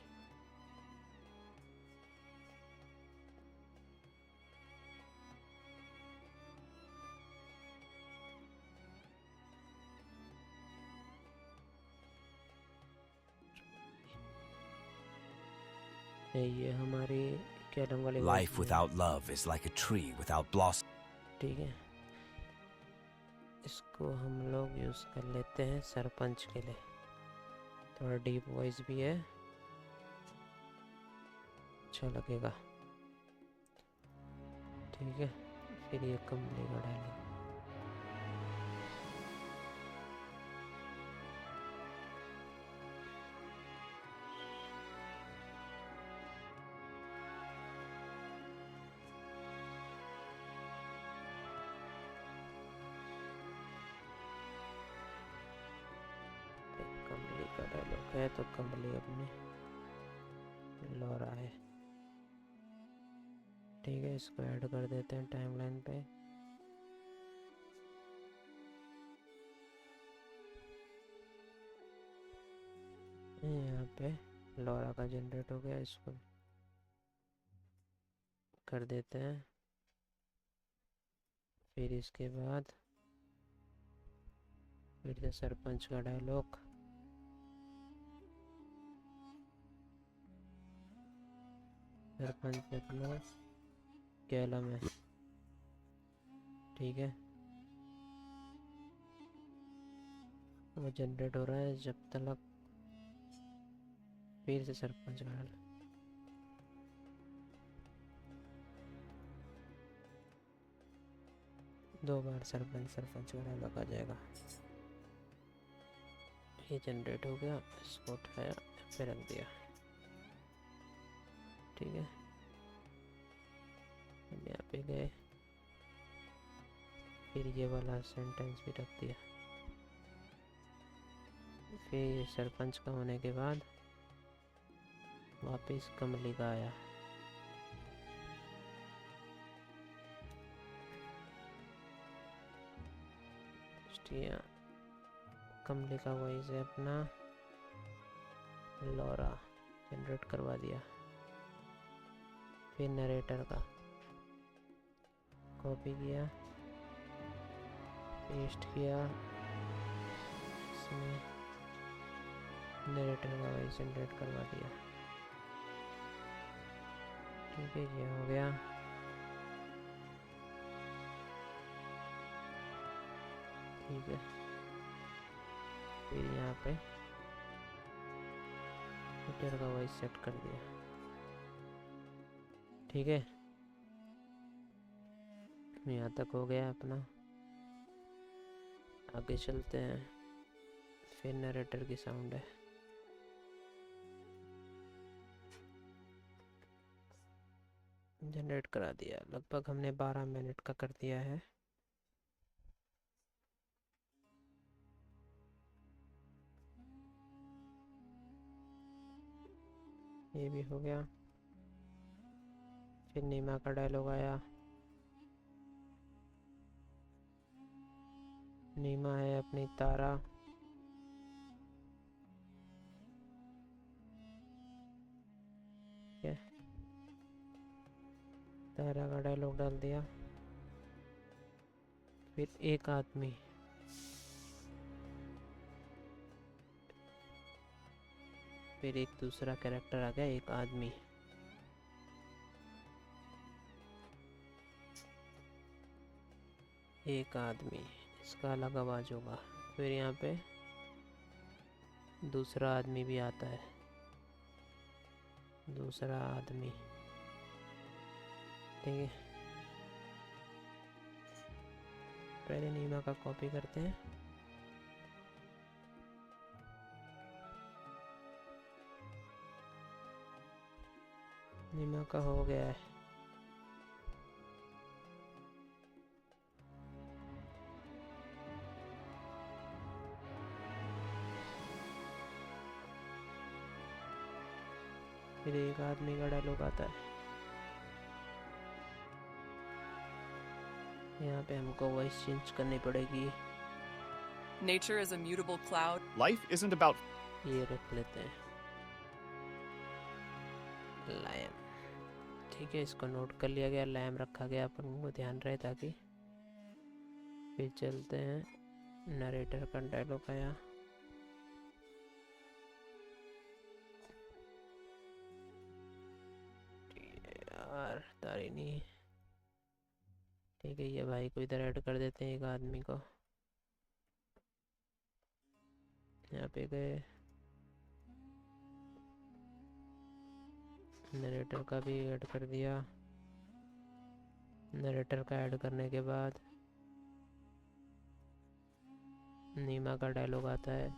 ये हमारी कैलम वाले Life without love is like a tree without blossom. ठीक है, इसको हम लोग यूज़ कर लेते हैं सरपंच के लिए। थोड़ा डीप वॉइस भी है, अच्छा लगेगा। ठीक है, फिर ये कमली का डायलॉग। कमली का डायलॉग है तो कमली अपने लोरा है। ठीक है, इसको ऐड कर देते हैं टाइमलाइन पे। यहाँ पे लोरा का जनरेट हो गया, इसको कर देते हैं। फिर इसके बाद फिर से सरपंच का डायलॉग। सरपंच अपना कैलम है। ठीक है, वो जनरेट हो रहा है जब तक। फिर से सरपंच का डायलॉग। दो बार सरपंच का डायलॉग आ जाएगा। ये जनरेट हो गया, इसको उठाया फिर रख दिया। ठीक है, हम यहाँ पे गए, फिर ये वाला सेंटेंस भी रख दिया। फिर ये सरपंच का होने के बाद वापस कमली का आया। कमली का वॉइस है अपना लोरा, जनरेट करवा दिया। फिर नरेटर का कॉपी किया, पेस्ट किया, इसमें नरेटर का वॉइस जनरेट करवा दिया। ठीक है, ये हो गया। ठीक है, फिर यहाँ पे हीटर का वॉइस सेट कर दिया। ठीक है, यहाँ तक हो गया अपना। आगे चलते हैं। फिर नरेटर की साउंड है। जनरेट करा दिया। लगभग हमने 12 मिनट का कर दिया है। ये भी हो गया। फिर नीमा का डायलॉग आया। नीमा है अपनी तारा, क्या तारा का डायलॉग डाल दिया। फिर एक आदमी, फिर एक दूसरा कैरेक्टर आ गया, एक आदमी। एक आदमी, इसका अलग आवाज होगा। फिर यहाँ पे दूसरा आदमी भी आता है, दूसरा आदमी, ठीक है। पहले नीमा का कॉपी करते हैं। नीमा का हो गया है। फिर एक आदमी का डायलॉग आता है। यहाँ पे हमको वॉइस चेंज करनी पड़ेगी। Nature is a mutable cloud. Life isn't about ये रख लेते हैं, लैम, ठीक है। इसको नोट कर लिया गया, लैम रखा गया, अपन को ध्यान रहे ताकि। फिर चलते हैं, नरेटर का डायलॉग आया। यार तारिनी, ठीक है। ये भाई को इधर ऐड कर देते हैं, एक आदमी को। यहाँ पे गए, नरेटर का भी ऐड कर दिया। नरेटर का ऐड करने के बाद नीमा का डायलॉग आता है।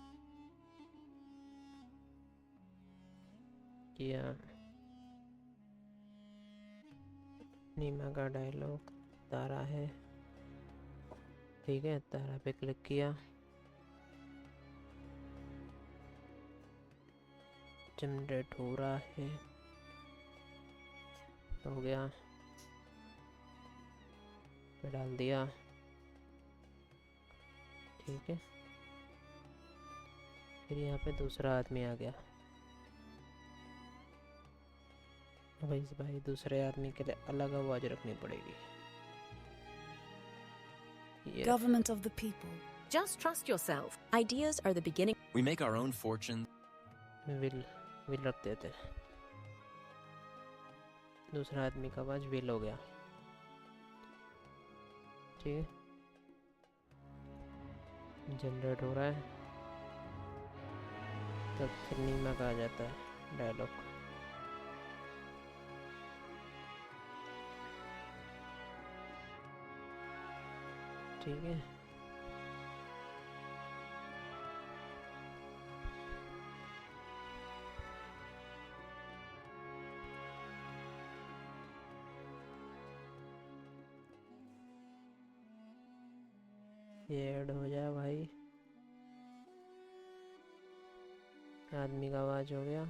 किया, नीमा का डायलॉग तारा है, ठीक है। तारा पे क्लिक किया, जनरेट हो रहा है, हो गया, पे डाल दिया, ठीक है। फिर यहाँ पे दूसरा आदमी आ गया। भाई दूसरे आदमी के लिए अलग आवाज रखनी पड़ेगी। ये Government of the people. Just trust yourself. Ideas are the beginning. We make our own fortune. Will रख देते हैं। दूसरा आदमी का आवाज विल हो गया, ठीक है। जनरेट हो रहा है, तब फिर नीमा का आ जाता है डायलॉग। ठीक है। ये ऐड हो जाए भाई, आदमी का आवाज हो गया।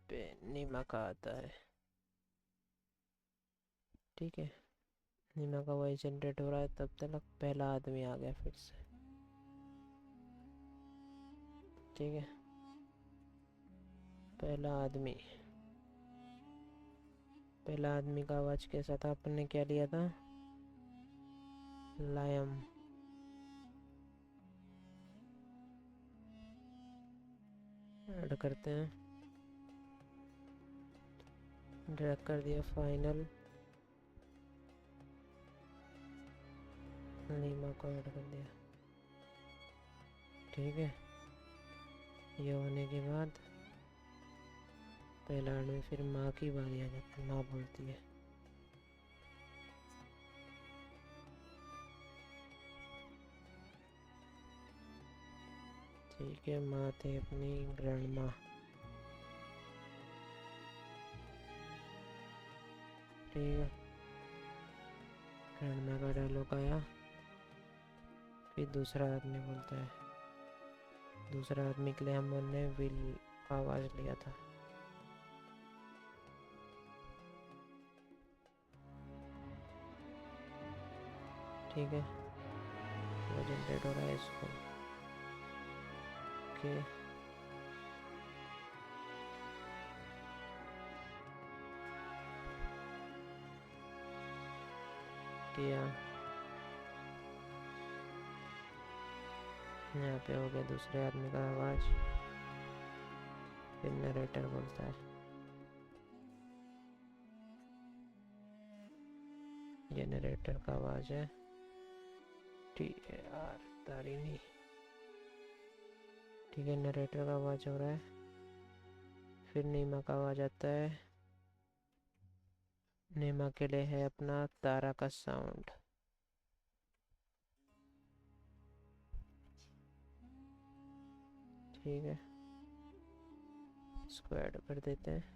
पे नीमा का आता है, ठीक है। नीमा का वॉइस जनरेट हो रहा है, तब तक पहला आदमी आ गया फिर से, ठीक है। पहला आदमी का आवाज कैसा था, अपन ने क्या लिया था, लायम। ऐड करते हैं, ड्रैग कर दिया, फाइनल नीमा को ऐड कर दिया, ठीक है। ये होने के बाद पहला आदमी, फिर माँ की बारी आ जाती है, माँ बोलती है। ठीक है, माँ थे अपनी ग्रैंड माँ, ठीक है। ग्रैंड माँ का डायलॉग आया, फिर दूसरा आदमी बोलता है, दूसरे आदमी के लिए हमने विल का आवाज़ लिया था। ठीक है, वो जनरेट हो रहा है इसको। ओके, किया, यहाँ पे हो गया दूसरे आदमी का आवाज़। फिर नरेटर बोलता है, ये नरेटर का आवाज़ है, TAR तारिणी। ठीक है, नरेटर का आवाज़ हो रहा है। फिर नीमा का आवाज़ आता है। नीमा के लिए है अपना तारा का साउंड। ठीक है, इसको ऐड कर देते हैं।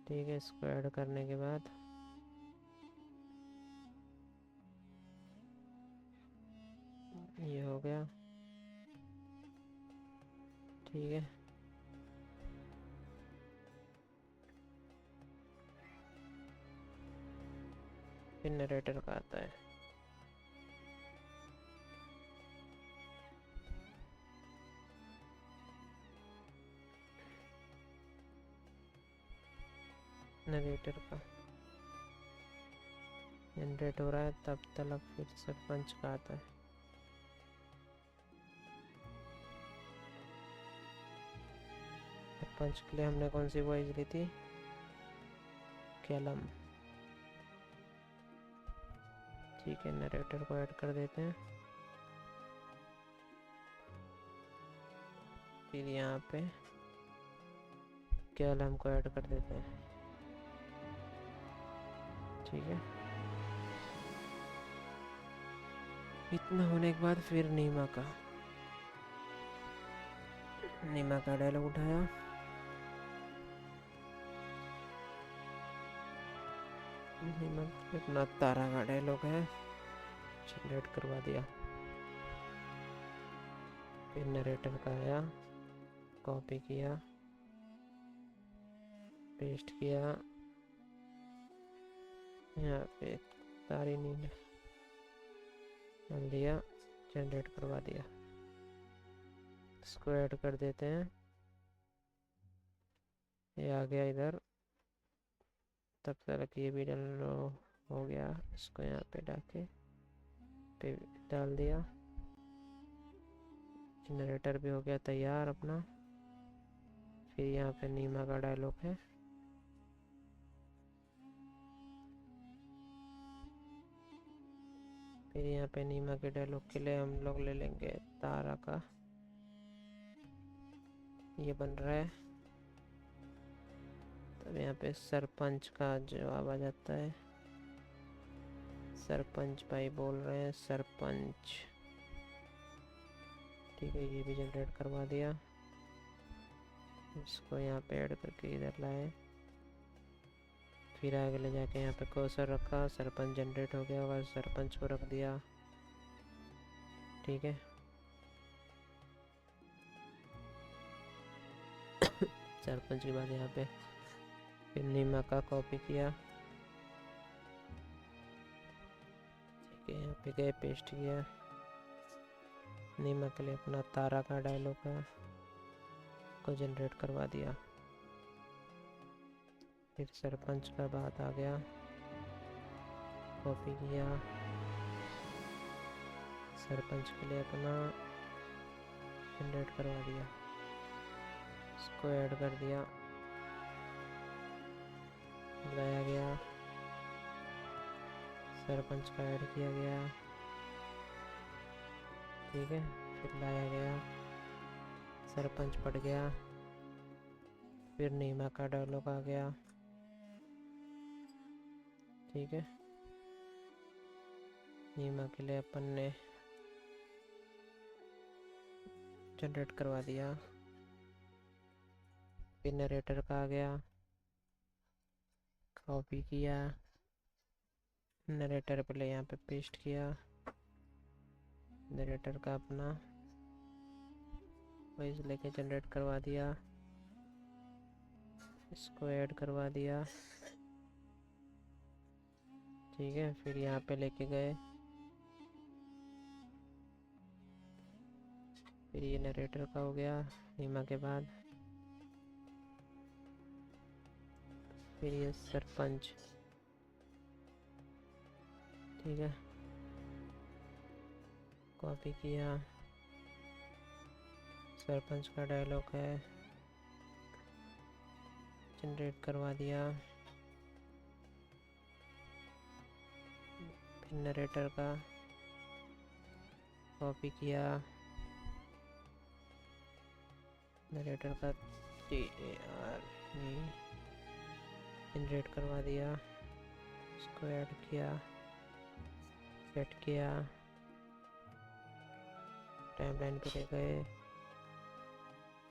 ठीक है, इसको ऐड करने के बाद ये हो गया। ठीक है, फिर नरेटर का आता है। नरेटर का जनरेट हो रहा है, तब तक फिर सरपंच का आता है। सरपंच के लिए हमने कौन सी वॉइस ली थी? कैलम। ठीक है, नरेटर को ऐड कर देते हैं। फिर यहाँ पे कैलम को ऐड कर देते हैं। ठीक है, इतना होने के बाद फिर नीमा का डायलॉग उठाया। नीमा अपना तारा का डायलॉग है, जनरेट करवा दिया। फिर नरेटर का आया, कॉपी किया, पेस्ट किया, यहाँ पे तारिणी ने लिया, जनरेट करवा दिया। इसको ऐड कर देते हैं। ये आ गया इधर, तब तक ये भी हो गया। इसको यहाँ पे डाल दिया। जनरेटर भी हो गया तैयार अपना। फिर यहाँ पे नीमा का डायलॉग है। फिर यहाँ पे नीमा के डायलॉग के लिए हम लोग ले लेंगे तारा का। ये बन रहा है। तब यहाँ पे सरपंच का जवाब आ जाता है। सरपंच भाई बोल रहे हैं, सरपंच। ठीक है, ये भी जनरेट करवा दिया। इसको यहाँ पे ऐड करके इधर लाए। फिर आगे ले जाके यहाँ पे कर्सर रखा, सरपंच जनरेट हो गया होगा, सरपंच को रख दिया। ठीक है, सरपंच के बाद यहाँ पे फिर नीमा का कॉपी किया। ठीक है, यहाँ पे गए, पेस्ट किया। नीमा के लिए अपना तारा का डायलॉग है, को जनरेट करवा दिया। फिर सरपंच का बात आ गया, कॉपी किया। सरपंच के लिए अपना जनरेट करवा दिया, इसको ऐड कर दिया, लाया गया। सरपंच का ऐड किया गया। ठीक है, फिर लाया गया, सरपंच पड़ गया। फिर नीमा का डायलॉग आ गया। ठीक है, नीमा के लिए अपन ने जनरेट करवा दिया। फिर नरेटर का आ गया, कॉपी किया, नरेटर पहले यहाँ पे पेस्ट किया, नरेटर का अपना वॉइस लेके जनरेट करवा दिया, इसको ऐड करवा दिया। ठीक है, फिर यहाँ पे लेके गए, फिर ये नरेटर का हो गया नीमा के बाद। फिर ये सरपंच, ठीक है, कॉपी किया, सरपंच का डायलॉग है, जनरेट करवा दिया। फिर नरेटर का कॉपी किया, नरेटर का TAR जनरेट करवा दिया, इसको ऐड किया, सेट किया, टाइमलाइन पे ले गए,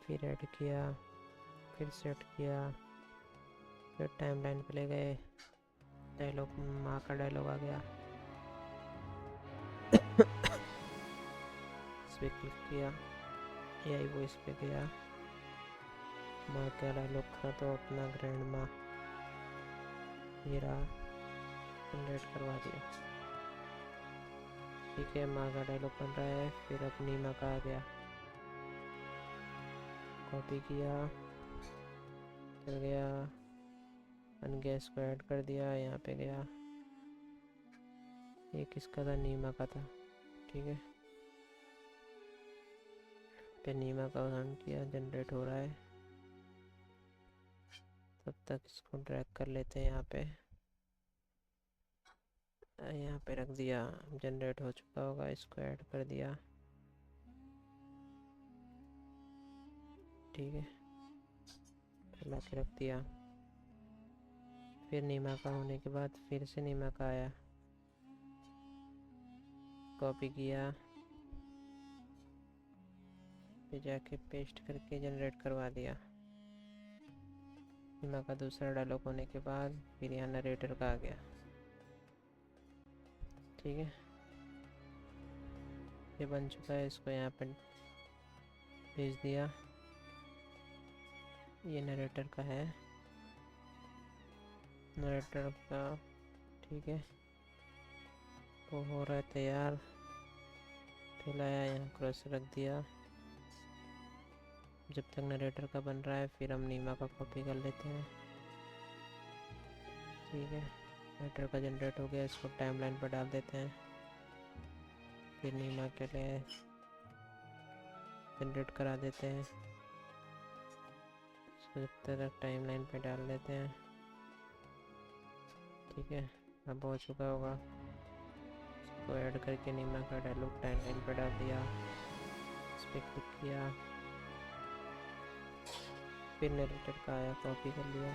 फिर ऐड किया, फिर सेट किया, फिर टाइमलाइन पे ले गए, डायलॉग माँ का डायलॉग आ गया, इस पे क्लिक किया, AI वॉइस पे गया, माँ का डायलॉग था तो अपना ग्रैंड माँ ये रहा, जनरेट करवा दिया। ठीक है, माँ का डायलॉग बन रहा है, फिर अपनी माँ का आ गया, कॉपी किया, चल गया, बन गया, इसको ऐड कर दिया, यहाँ पे गया, ये किसका था, नीमा का था। ठीक है, पे नीमा का ऑन किया, जनरेट हो रहा है, तब तक इसको ड्रैग कर लेते हैं, यहाँ पे रख दिया, जनरेट हो चुका होगा, इसको ऐड कर दिया। ठीक है, फैला के रख दिया, फिर नीमा का होने के बाद फिर से नीमा का आया, कॉपी किया, फिर जाके पेस्ट करके जनरेट करवा दिया। नीमा का दूसरा डायलॉग होने के बाद फिर यहाँ नरेटर का आ गया। ठीक है, ये बन चुका है, इसको यहाँ पर भेज दिया, ये नरेटर का है, नरेटर का। ठीक है, वो हो रहा है तैयार, फैलाया, यहाँ क्रॉस रख दिया, जब तक नरेटर का बन रहा है फिर हम नीमा का कॉपी कर लेते हैं। ठीक है, नरेटर का जनरेट हो गया, इसको टाइमलाइन पर डाल देते हैं, फिर नीमा के लिए जनरेट करा देते हैं, इसको जब तक टाइमलाइन पे डाल देते हैं। ठीक है, अब हो चुका होगा, इसको ऐड करके नीमा का डायलॉग टाइमलाइन पे डाल दिया, इस पर क्लिक किया, फिर नरेटर का आया, कॉपी कर लिया,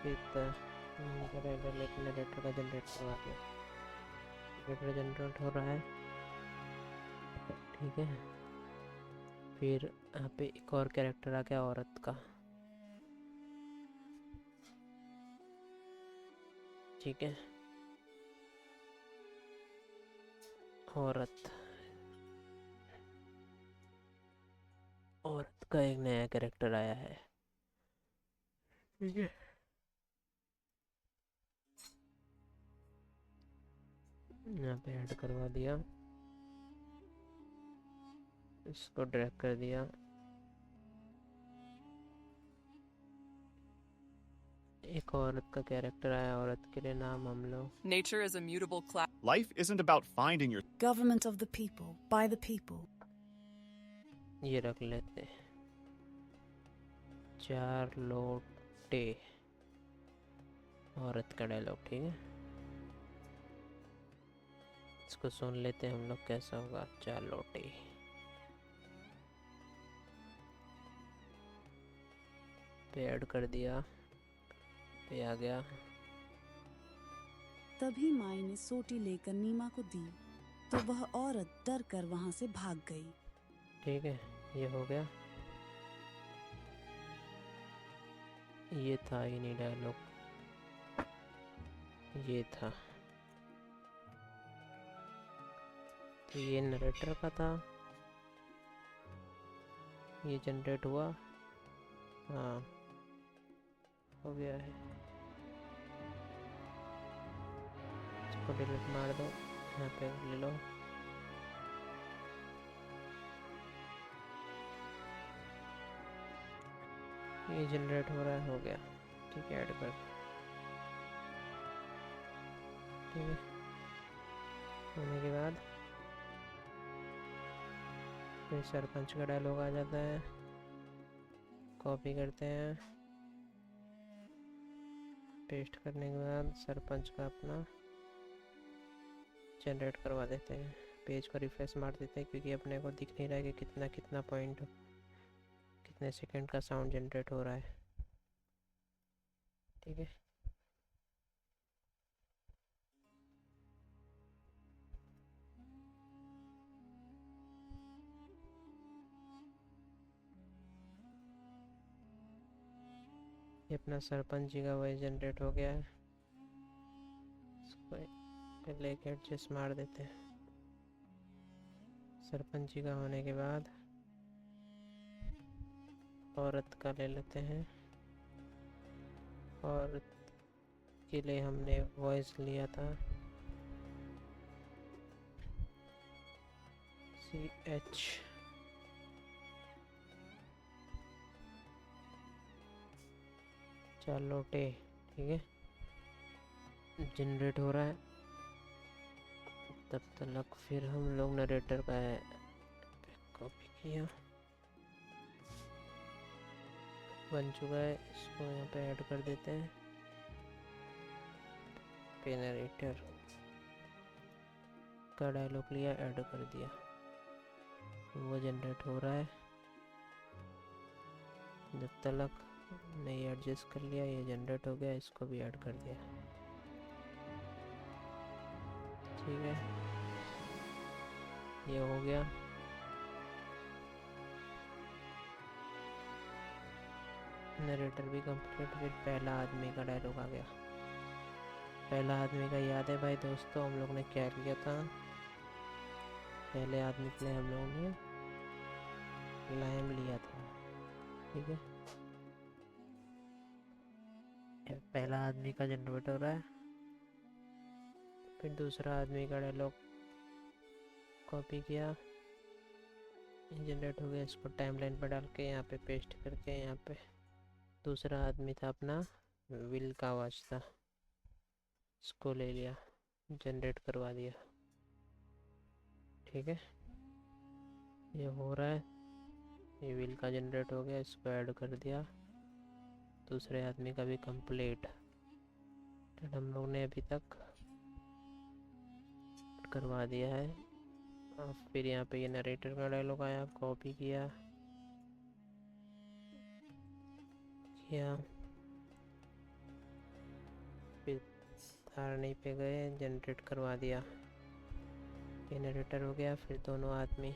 फिर नरेटर का जनरेट करवा दिया, नरेटर जनरेट हो रहा है। ठीक है, फिर यहाँ पे एक और कैरेक्टर आ गया, औरत का। ठीक है, औरत का एक नया कैरेक्टर आया है। ठीक है, यहाँ पे ऐड करवा दिया, इसको ड्रैग कर दिया, एक औरत का कैरेक्टर आया, औरत के लिए नाम हम लोग Nature is a mutable cloud. Life isn't about finding your Government of the people, by the people. ये रख लेते हैं, चार्लोटे, औरत का डायलॉग। ठीक है, इसको सुन लेते हैं हम लोग कैसा होगा। चार्लोटे, पे ऐड कर दिया, पे आ गया, तभी माई ने सोटी लेकर नीमा को दी तो वह औरत डर कर वहां से भाग गई। ठीक है, ये हो गया। ये था ही नहीं डायलॉग, ये था। तो ये नरेटर का था, ये जनरेट हुआ। हाँ, हो गया है। इसको डिलीट मार दो, यहाँ पे ले लो। ये जनरेट हो रहा है, हो गया। ठीक है, ऐड कर। ठीक है, होने के बाद फिर सरपंच का डायलॉग आ जाता है। कॉपी करते हैं, पेस्ट करने के बाद सरपंच का अपना जनरेट करवा देते हैं। पेज को रिफ्रेश मार देते हैं क्योंकि अपने को दिख नहीं रहा है कि कितना कितना पॉइंट, कितने सेकंड का साउंड जनरेट हो रहा है। ठीक है, ये अपना सरपंच जी का वॉइस जनरेट हो गया है। इसको पहले एक एडजस्ट मार देते हैं। सरपंच जी का होने के बाद औरत का ले लेते हैं। औरत के लिए हमने वॉइस लिया था CH। चालोटे। ठीक है, जनरेट हो रहा है। तब तक फिर हम लोग नरेटर का है कॉपी किया, बन चुका है। इसको यहाँ पे ऐड कर देते हैं। पे नरेटर का डायलॉग लिया, ऐड कर दिया। वो जनरेट हो रहा है। जब तक नहीं एडजस्ट कर लिया, ये जनरेट हो गया। इसको भी ऐड कर दिया। ठीक है, ये हो गया। नरेटर भी कंप्लीट। फिर पहला आदमी का डायलॉग आ गया। पहला आदमी का याद है भाई दोस्तों, हम लोग ने क्या किया था? पहले आदमी के लिए हम लोगों ने लैम लिया था। ठीक है, पहला आदमी का जनरेट हो रहा है। फिर दूसरा आदमी का डायलॉग कॉपी किया, जनरेट हो गया। इसको टाइमलाइन पर डाल के यहाँ पे पेस्ट करके, यहाँ पे दूसरा आदमी था अपना विल का आवाज था, इसको ले लिया, जनरेट करवा दिया। ठीक है, ये हो रहा है। ये विल का जनरेट हो गया, इसको ऐड कर दिया। दूसरे आदमी का भी कंप्लीट हम लोग ने अभी तक करवा दिया है। और फिर यहाँ पे ये नरेटर का डायलॉग आया, कॉपी किया फिर धारणी पे गए, जनरेट करवा दिया। ये नरेटर हो गया। फिर दोनों आदमी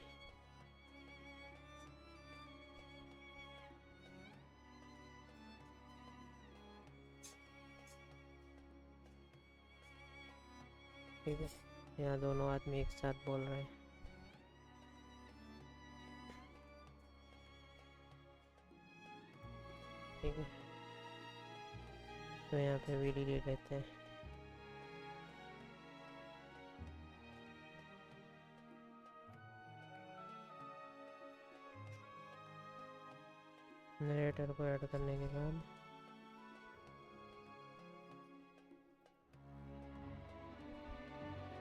ठीक है, यहाँ दोनों आदमी एक साथ बोल रहे हैं। ठीक है, तो यहाँ पे विली ले लेते हैं। नरेटर को ऐड करने के बाद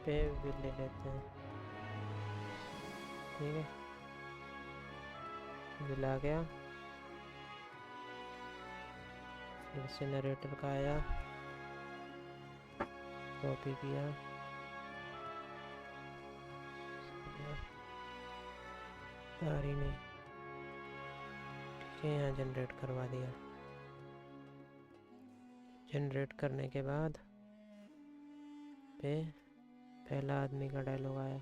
पे विल ले लेते हैं। ठीक है, विल आ गया। फिर से नरेटर का आया, कॉपी किया, तारी नहीं। ठीक है, यहाँ जनरेट करवा दिया। जनरेट करने के बाद पे पहला आदमी का डायलॉग आया।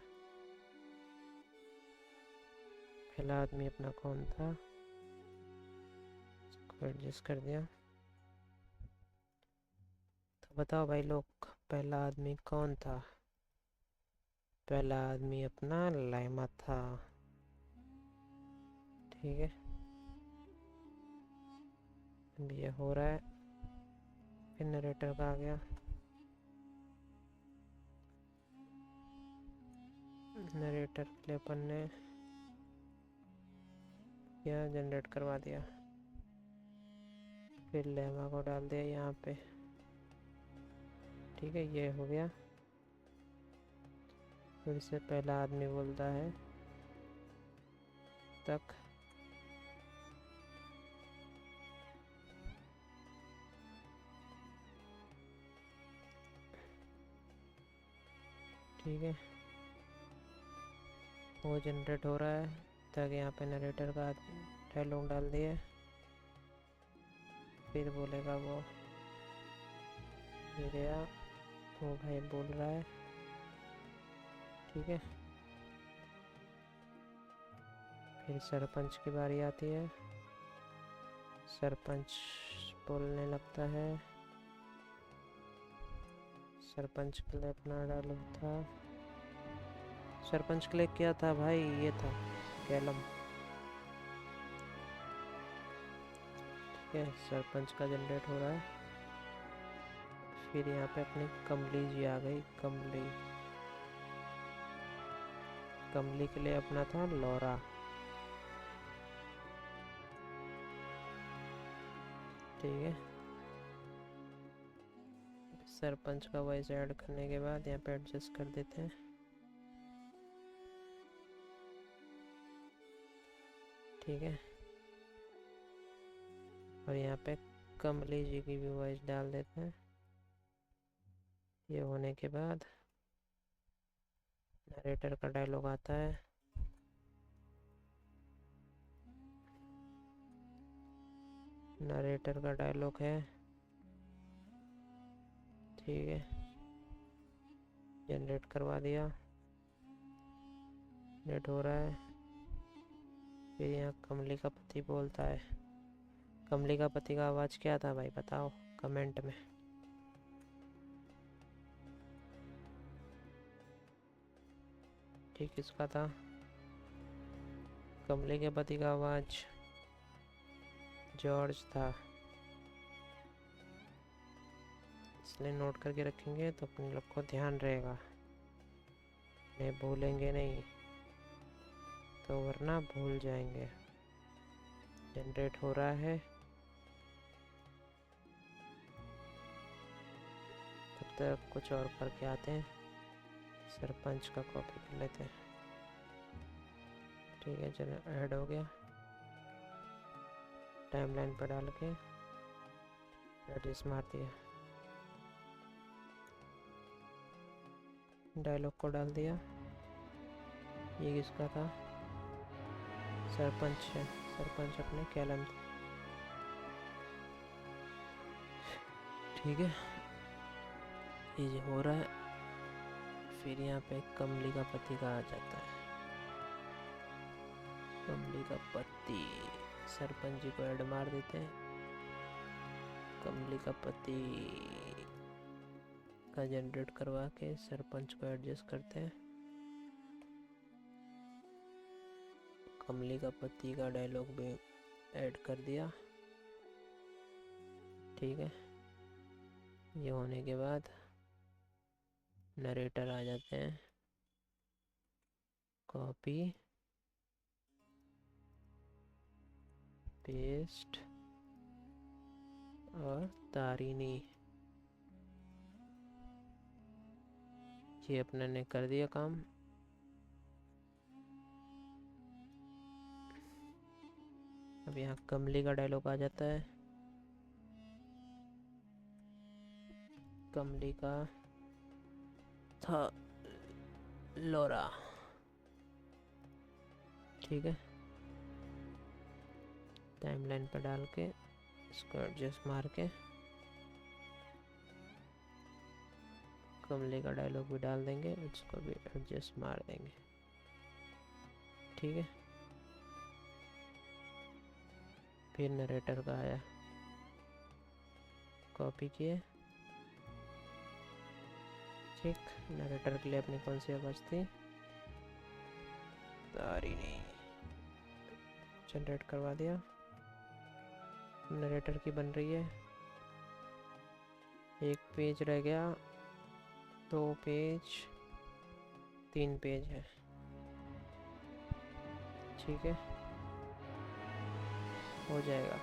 पहला आदमी अपना कौन था, इसको एडजस्ट कर दिया। बताओ भाई लोग, पहला आदमी कौन था? पहला आदमी अपना लाइमा था। ठीक है, अब ये हो रहा है। फिर नरेटर का आ गया। नरेटर के लिए अपन ने क्या जनरेट करवा दिया। फिर लेमा को डाल दिया यहाँ पे। ठीक है, ये हो गया। फिर से पहला आदमी बोलता है तक। ठीक है, वो जनरेट हो रहा है तक। यहाँ पे नरेटर का डायलॉग डाल दिए। फिर बोलेगा वो, ये गया, वो भाई बोल रहा है। ठीक है, फिर सरपंच की बारी आती है। सरपंच बोलने लगता है। सरपंच के लिए अपना डायलॉग था। सरपंच के लिए क्या था भाई? ये था कैलम। ठीक है, सरपंच का जनरेट हो रहा है। फिर यहाँ पे अपनी कमली जी आ गई। कमली, कमली के लिए अपना था लौरा। ठीक है, सरपंच का वॉइस ऐड करने के बाद यहाँ पे एडजस्ट कर देते हैं। ठीक है, और यहाँ पे कमली जी की भी वॉइस डाल देते हैं। ये होने के बाद नरेटर का डायलॉग आता है। नरेटर का डायलॉग है। ठीक है, जनरेट करवा दिया। जनरेट हो रहा है। फिर यहाँ कमली का पति बोलता है। कमली का पति का आवाज़ क्या था भाई, बताओ कमेंट में। ठीक, किसका था? कमली के पति का आवाज़ जॉर्ज था। इसलिए नोट करके रखेंगे तो अपने लोग को ध्यान रहेगा, नहीं भूलेंगे नहीं तो वरना भूल जाएंगे। जनरेट हो रहा है। तब तक कुछ और करके आते हैं। सरपंच का कॉपी कर लेते हैं। ठीक है, चलो ऐड हो गया। टाइमलाइन पर डाल के एडजस्ट मार दिया। डायलॉग को डाल दिया। ये किसका था? सरपंच है। सरपंच अपने कैलम थे। ठीक है, ये हो रहा है। फिर यहाँ पे कमली का पति का आ जाता है। कमली का पति, सरपंच जी को ऐड मार देते हैं। कमली का पति का जनरेट करवा के सरपंच को एडजस्ट करते हैं। कमली का पति का डायलॉग भी ऐड कर दिया। ठीक है, ये होने के बाद नरेटर आ जाते हैं। कॉपी पेस्ट और तारिणी, ये अपने ने कर दिया काम। अब यहाँ कमली का डायलॉग आ जाता है। कमली का था लोरा। ठीक है, टाइमलाइन पर डाल के इसको एडजस्ट मार के कमली का डायलॉग भी डाल देंगे, इसको भी एडजस्ट मार देंगे। ठीक है, फिर नरेटर का आया। कॉपी किए, ठीक, नरेटर के लिए अपनी कौन सी आवाज़ थी? तारिणी। जनरेट करवा दिया। नरेटर की बन रही है। एक पेज रह गया, 2 पेज, 3 पेज है। ठीक है, हो जाएगा।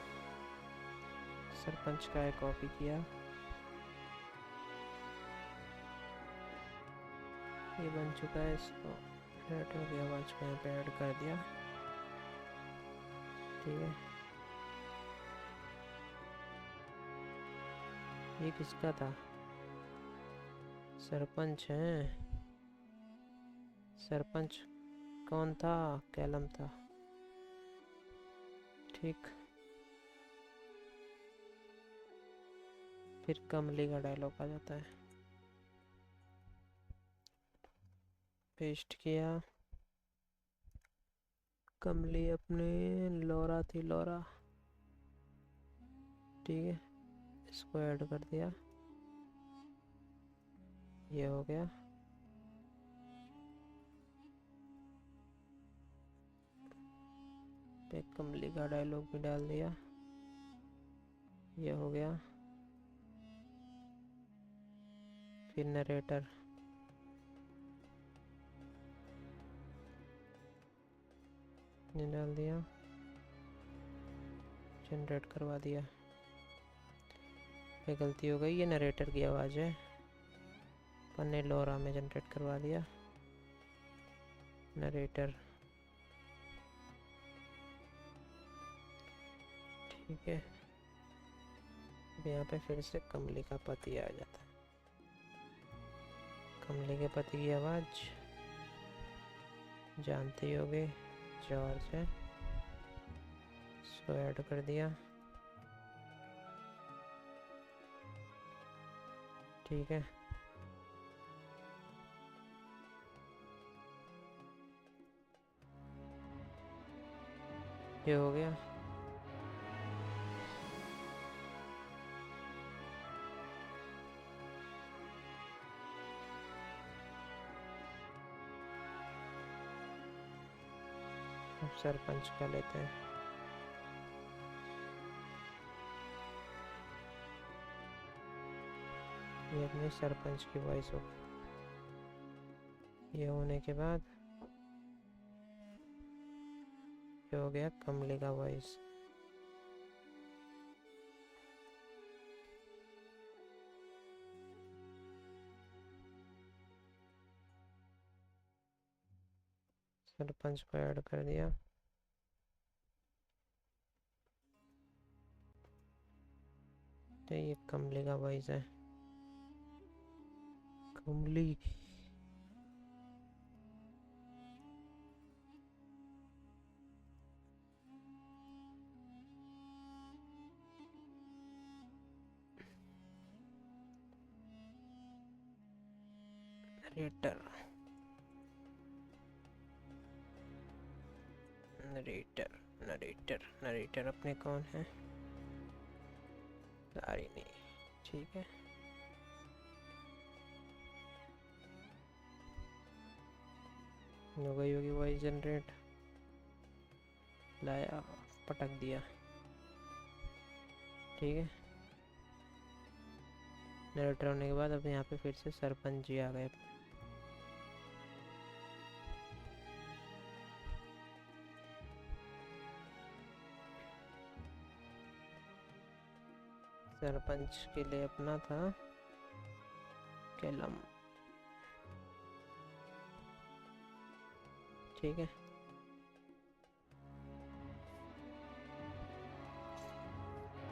सरपंच का एक कॉपी किया, ये बन चुका है। इसको नरेटर की आवाज़ को यहाँ पे ऐड कर दिया। ठीक है, ये किसका था? सरपंच है। सरपंच कौन था? कैलम था। ठीक, फिर कमली का डायलॉग आ जाता है। पेस्ट किया। कमली अपने लौरा थी, लौरा। ठीक है, इसको ऐड कर दिया। ये हो गया। पे कमली का डायलॉग भी डाल दिया। ये हो गया। फिर नरेटर, ये डाल दिया, जनरेट करवा दिया। ये गलती हो गई, ये नरेटर की आवाज़ है, पन्ने लोरा में जनरेट करवा दिया। नरेटर, ठीक है। अब यहाँ पे फिर से कमली का पति आ जाता है। कमली के पति की आवाज़ जानते ही होगे, जॉर्ज है। इसको ऐड कर दिया। ठीक है, ये हो गया। अब सरपंच का लेते हैं। ये अपने सरपंच की वॉइस हो। ये होने के बाद ये हो गया कमली का वॉइस। सरपंच को ऐड कर दिया। तो ये कमली का वॉइस है। कमली, नरेटर, नरेटर, नरेटर, नरेटर अपने कौन है? तारिणी। ठीक है, हो गई होगी वॉइस जनरेट। लाया, पटक दिया। ठीक है, नरेटर होने के बाद अब यहाँ पे फिर से सरपंच जी आ गए। सरपंच के लिए अपना था कैलम। ठीक है,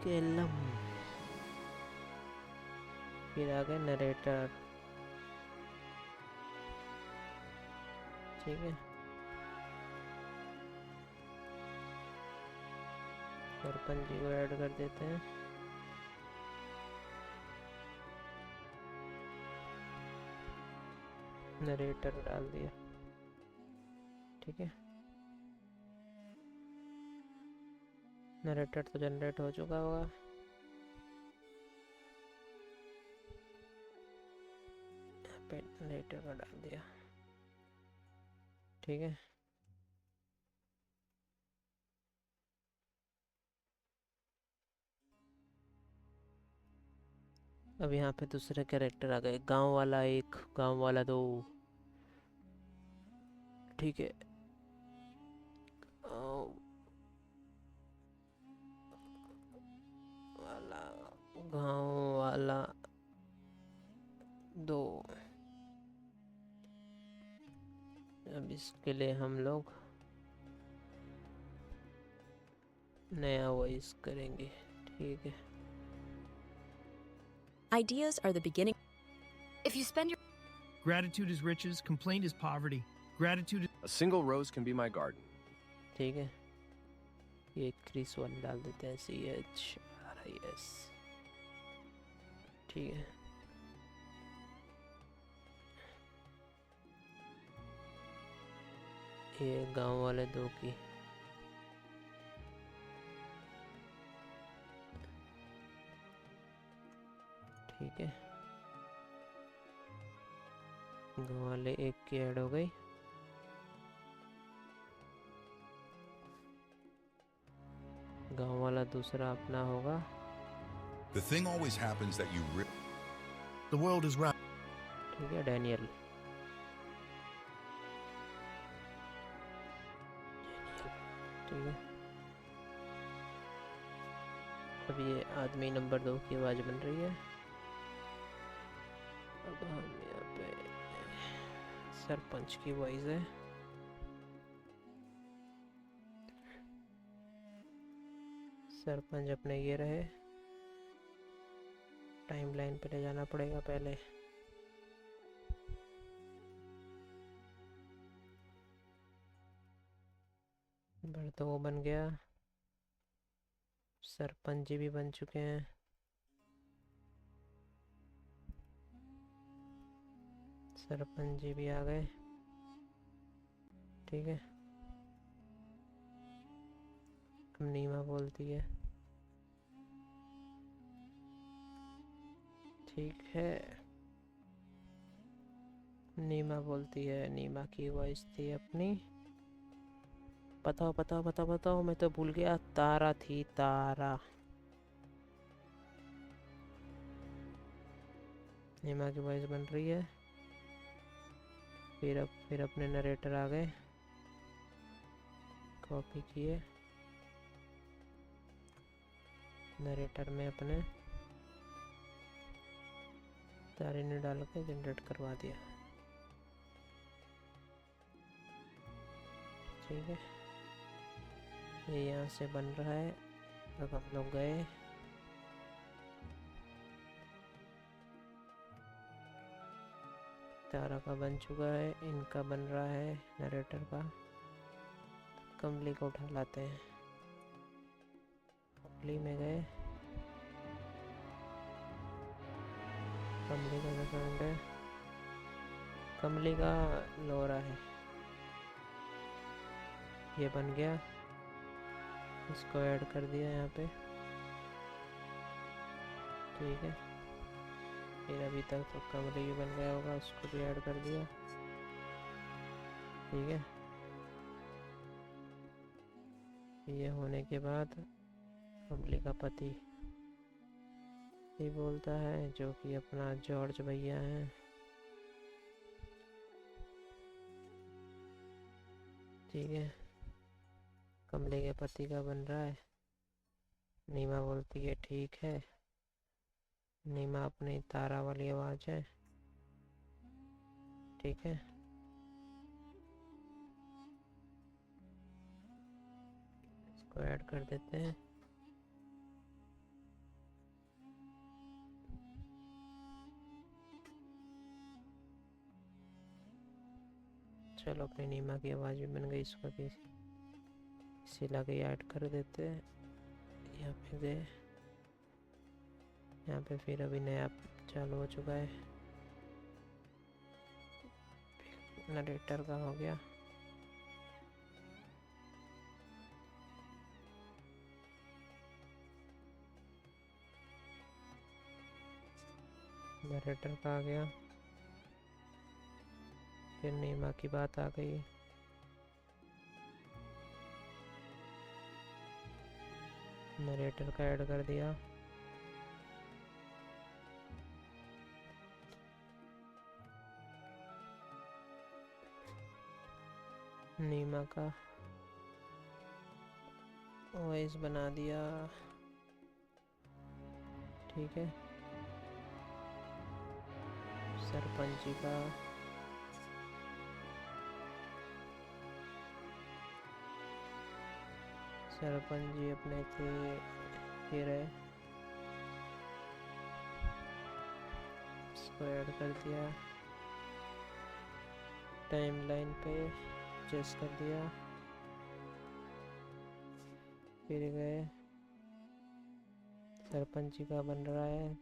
कैलम। फिर आ गए नरेटर। ठीक है, सरपंच जी को ऐड कर देते हैं। नरेटर डाल दिया। ठीक है, नरेटर तो जनरेट हो चुका होगा। पे लेटर का डाल दिया। ठीक है, अब यहाँ पे दूसरे कैरेक्टर आ गए, गांव वाला 1, गांव वाला 2। ठीक है, गाँव वाला, गांव वाला 2। अब इसके लिए हम लोग नया वॉइस करेंगे। ठीक है, Ideas are the beginning. If you spend your Gratitude is riches, complaint is poverty. Gratitude is A single rose can be my garden. ठीक है, ये क्रिस वाले डाल देते हैं, CHRIS। ठीक है, ये गांव वाले 2 की। ठीक है, गांव वाले 1 की ऐड हो गई। गांव वाला दूसरा अपना होगा। The thing always happens that you the world is round. ठीक है, डैनियल। ठीक है, अब ये आदमी नंबर 2 की आवाज बन रही है। अब हम यहाँ पे सरपंच की वॉइस है। सरपंच अपने ये रहे, टाइमलाइन पे ले जाना पड़ेगा पहले। नंबर 2 बन गया, सरपंच जी भी बन चुके हैं। सरपंच जी भी आ गए। ठीक है, अब नीमा बोलती है। ठीक है, नीमा बोलती है, नीमा की वॉइस थी अपनी। बताओ बताओ बताओ बताओ, मैं तो भूल गया, तारा थी, तारा। नीमा की वॉइस बन रही है। फिर अपने नरेटर आ गए, कॉपी किए, नरेटर में अपने तारीने डाल के जनरेट करवा दिया। ठीक है, ये यहाँ से बन रहा है। अब हम लोग गए, तारा का बन चुका है, इनका बन रहा है नरेटर का। कमली को उठा लाते हैं, कमली में गए। कमली का जो साउंड है, कमली का लोरा है, ये बन गया। इसको ऐड कर दिया यहाँ पे। ठीक है, फिर अभी तक तो कमरे भी बन गया होगा, उसको भी ऐड कर दिया। ठीक है, ये होने के बाद कमली का पति ये बोलता है, जो कि अपना जॉर्ज भैया है। ठीक है, कमली के पति का बन रहा है। नीमा बोलती है ठीक है। नीमा अपनी तारा वाली आवाज है। ठीक है, इसको ऐड कर देते हैं। चलो, अपनी नीमा की आवाज भी बन गई, इसको भी इसी लगे ऐड कर देते हैं। यहाँ पे गए, यहाँ पे फिर अभी नया चालू हो चुका है, नरेटर का हो गया। नरेटर का आ गया। फिर नीमा की बात आ गई। नरेटर का ऐड कर दिया। नीमा का वॉइस बना दिया। ठीक है। सरपंच जी का सरपंच जी अपने थे, ये रहे, इसको ऐड कर दिया। टाइमलाइन पे एडजस्ट कर दिया। फिर गए, सरपंच जी का बन रहा है।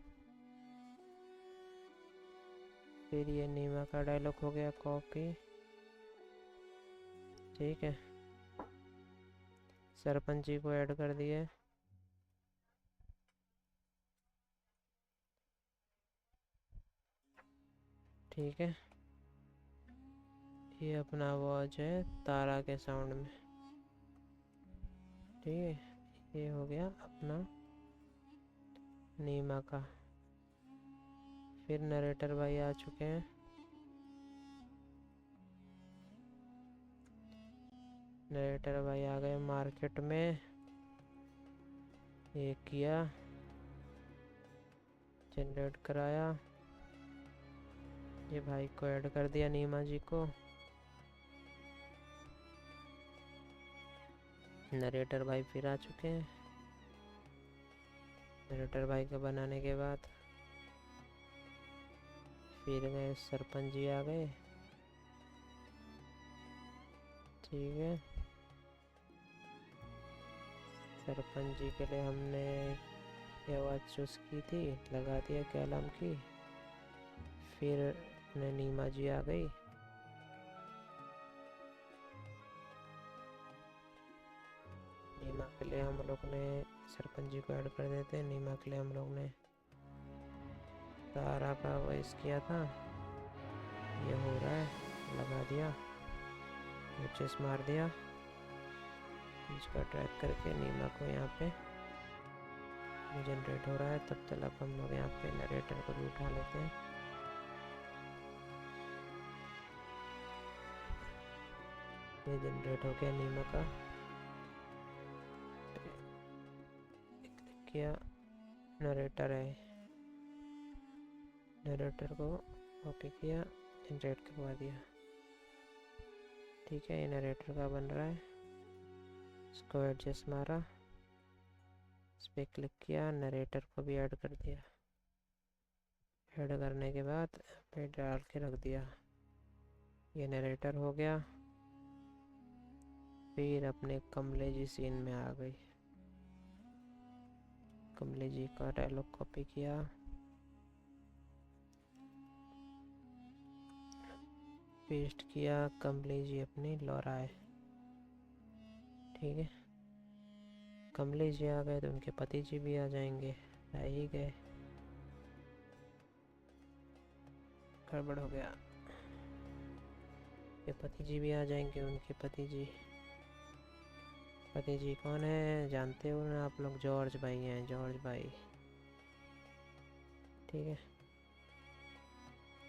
फिर ये नीमा का डायलॉग हो गया कॉपी। ठीक है। सरपंच जी को ऐड कर दिए। ठीक है। ये अपना आवाज है तारा के साउंड में। ठीक है। ये हो गया अपना नीमा का। फिर नरेटर भाई आ चुके हैं। नरेटर भाई आ गए मार्केट में। ये किया, जनरेट कराया। ये भाई को ऐड कर दिया, नीमा जी को। नरेटर भाई फिर आ चुके हैं। नरेटर भाई को बनाने के बाद फिर गए, सरपंच जी आ गए। ठीक है। सरपंच जी के लिए हमने ये आवाज़ चूज़ की थी, लगा दिया कैलम की। फिर नीमा जी आ गई। नीमा के लिए हम लोग ने सरपंच जी को ऐड कर देते हैं। नीमा के लिए हम लोग ने तारा का वॉइस किया था। ये हो रहा है, लगा दिया, एडजस्ट मार दिया। इसका ट्रैक करके नीमा को यहाँ पे जनरेट हो रहा है। तब तक हम लोग यहाँ पे नरेटर को भी उठा लेते हैं। ये जनरेट हो गया नीमा का। क्या नरेटर है, नरेटर को कॉपी किया, जनरेट करवा दिया। ठीक है। ये नरेटर का बन रहा है। इसको एडजस्ट मारा, इस पर क्लिक किया, नरेटर को भी ऐड कर दिया। ऐड करने के बाद पे डाल के रख दिया। ये नरेटर हो गया। फिर अपने कमले जी सीन में आ गई। कमले जी का डायलॉग कॉपी किया, पेस्ट किया। कमले जी अपनी लौराए। ठीक है। कमले जी आ गए तो उनके पति जी भी आ जाएंगे। आ ही गए, गड़बड़ हो गया। ये पति जी भी आ जाएंगे, उनके पति जी। पति जी कौन है जानते हो ना आप लोग? जॉर्ज भाई हैं, जॉर्ज भाई। ठीक है।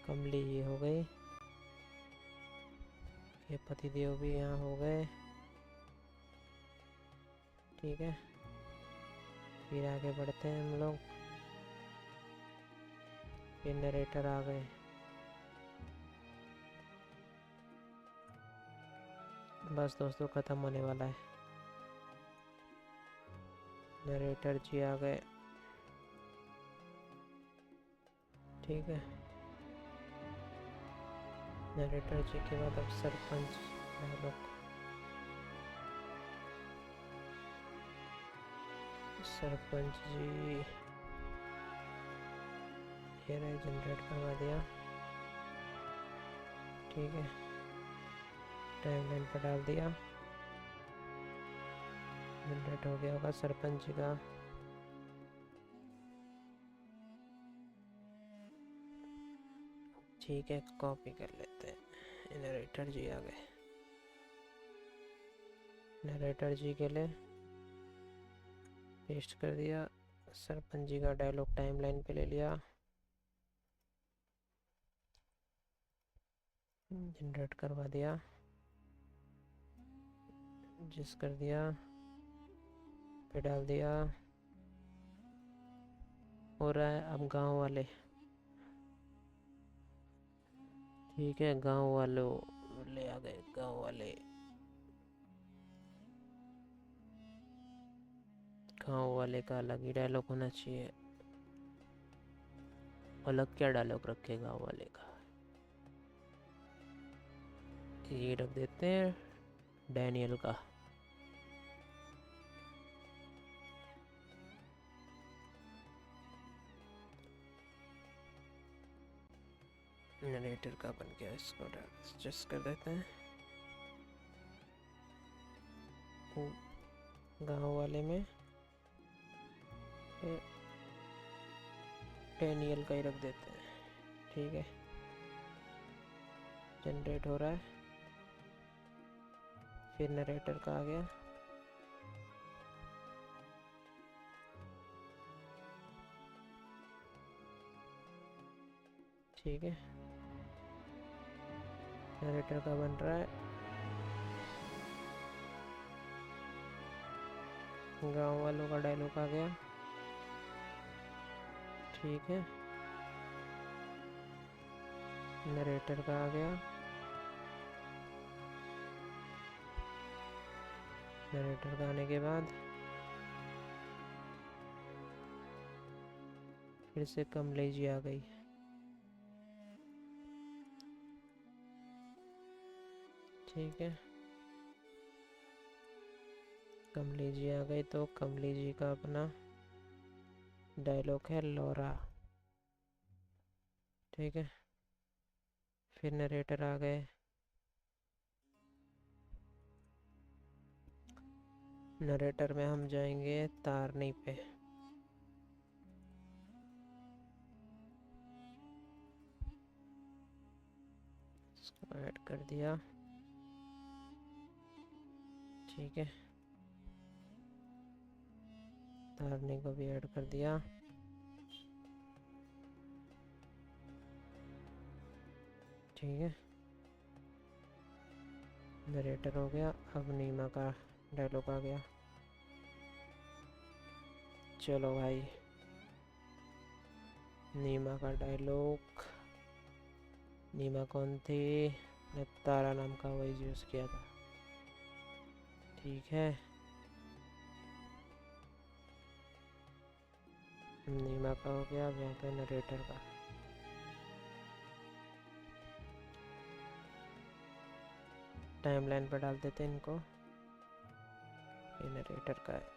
कमली जी हो गई। ये पति देव भी यहाँ हो गए। ठीक है। फिर आगे बढ़ते हैं हम लोग। फिर नरेटर आ गए। बस दोस्तों, ख़त्म होने वाला है। नरेटर जी आ गए। ठीक है। नरेटर जी के बाद अब सरपंच डायलॉग। सरपंच जी ये रहे, जनरेट करवा दिया। ठीक है। टाइमलाइन पर डाल दिया, जनरेट हो गया होगा सरपंच जी का। ठीक है, कॉपी कर लेते हैं। नरेटर जी आ गए। नरेटर जी के लिए पेस्ट कर दिया। सरपंच जी का डायलॉग टाइमलाइन पे ले लिया, जनरेट करवा दिया, जिस कर दिया, पे डाल दिया। हो रहा है अब गांव वाले। ठीक है, गांव वालों ले आ गए। गांव वाले, गांव वाले का अलग ही डायलॉग होना चाहिए। अलग क्या डायलॉग रखे गांव वाले का? ये रख देते हैं डैनियल का। नरेटर का बन गया, इसको एडजस्ट कर देते हैं। गांव वाले में डैनियल का ही रख देते हैं। ठीक है, जनरेट हो रहा है। फिर नरेटर का आ गया। ठीक है, नरेटर का बन रहा है। गांव वालों का डायलॉग आ गया। ठीक है, नरेटर का आ गया। नरेटर का आने के बाद फिर से कमलेश जी आ गई। ठीक है, कमलेश जी आ गई तो कमलेश जी का अपना डायलॉग है लौरा। ठीक है, फिर नरेटर आ गए। नरेटर में हम जाएंगे तारनी पे। इसको ऐड कर दिया। ठीक है, तारनी को भी ऐड कर दिया। ठीक है, नरेटर हो गया। अब नीमा का डायलॉग आ गया। चलो भाई, नीमा का डायलॉग। नीमा कौन थी? ने तारा नाम का वॉइस यूज किया था। ठीक है, नीमा का हो गया। अब यहाँ पे नरेटर का। टाइमलाइन पर डाल देते हैं इनको। ये नरेटर का है।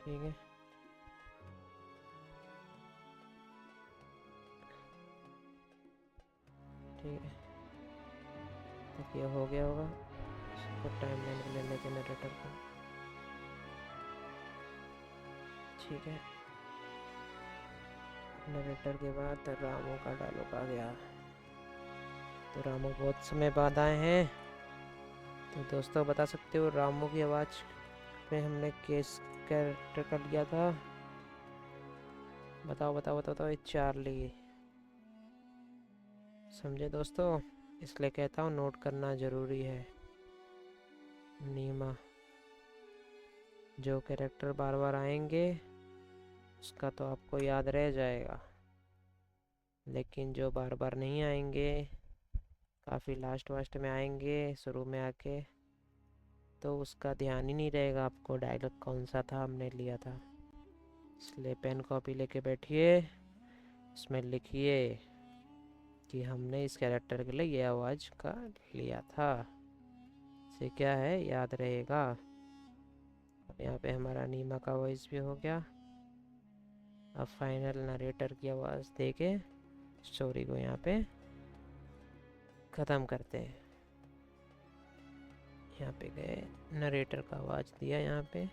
ठीक है, ठीक है, तब ये हो गया होगा। इसको टाइमलाइन पे ले लेते हैं नरेटर को। ठीक है, नरेटर के बाद रामू का डायलॉग आ गया। तो रामू बहुत समय बाद आए हैं, तो दोस्तों बता सकते हो रामू की आवाज़ में हमने किस कैरेक्टर का लिया था? बताओ बताओ बताओ बताओ। ये चार्ली, समझे दोस्तों? इसलिए कहता हूँ नोट करना ज़रूरी है। नीमा, जो कैरेक्टर बार बार आएंगे उसका तो आपको याद रह जाएगा, लेकिन जो बार बार नहीं आएंगे, काफ़ी लास्ट वास्ट में आएंगे, शुरू में आके, तो उसका ध्यान ही नहीं रहेगा आपको डायलॉग कौन सा था हमने लिया था। इसलिए पेन कॉपी लेके बैठिए, इसमें लिखिए कि हमने इस कैरेक्टर के लिए ये आवाज़ का लिया था। इससे क्या है, याद रहेगा। अब यहाँ पे हमारा नीमा का वॉइस भी हो गया। अब फाइनल नरेटर की आवाज़ देके स्टोरी को यहाँ पे ख़त्म करते हैं। यहाँ पे गए, नरेटर का आवाज़ दिया यहाँ पे।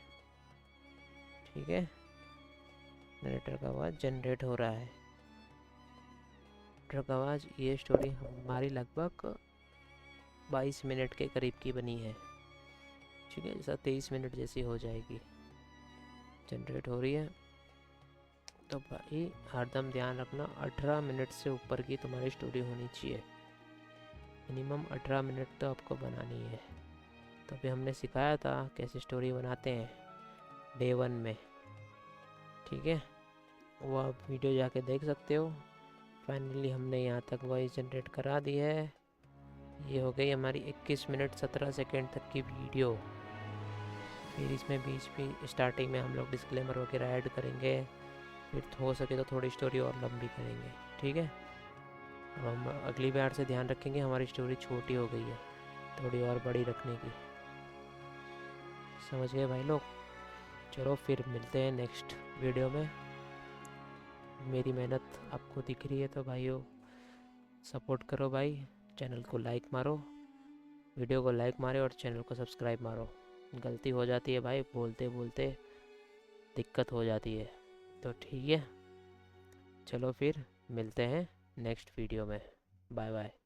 ठीक है, नरेटर का आवाज़ जनरेट हो रहा है। चैप्टर का आवाज़। ये स्टोरी हमारी लगभग 22 मिनट के करीब की बनी है, ठीक है, जैसा 23 मिनट जैसी हो जाएगी। जनरेट हो रही है। तो भाई हरदम ध्यान रखना 18 मिनट से ऊपर की तुम्हारी स्टोरी होनी चाहिए, मिनिमम 18 मिनट तो आपको बनानी है। तो अभी हमने सिखाया था कैसे स्टोरी बनाते हैं डे 1 में, ठीक है, वो आप वीडियो जाके देख सकते हो। फाइनली हमने यहाँ तक वॉइस जनरेट करा दी है। ये हो गई हमारी 21 मिनट 17 सेकेंड तक की वीडियो। फिर इसमें बीच भी स्टार्टिंग में हम लोग डिस्क्लेमर वगैरह ऐड करेंगे, फिर हो सके तो थोड़ी स्टोरी और लंबी करेंगे, ठीक है। अब हम अगली बार से ध्यान रखेंगे, हमारी स्टोरी छोटी हो गई है, थोड़ी और बड़ी रखने की, समझ गए भाई लोग। चलो फिर मिलते हैं नेक्स्ट वीडियो में। मेरी मेहनत आपको दिख रही है तो भाइयों सपोर्ट करो भाई, चैनल को लाइक मारो, वीडियो को लाइक मारे और चैनल को सब्सक्राइब मारो। गलती हो जाती है भाई, बोलते बोलते दिक्कत हो जाती है, तो ठीक है। चलो फिर मिलते हैं नेक्स्ट वीडियो में। Bye bye.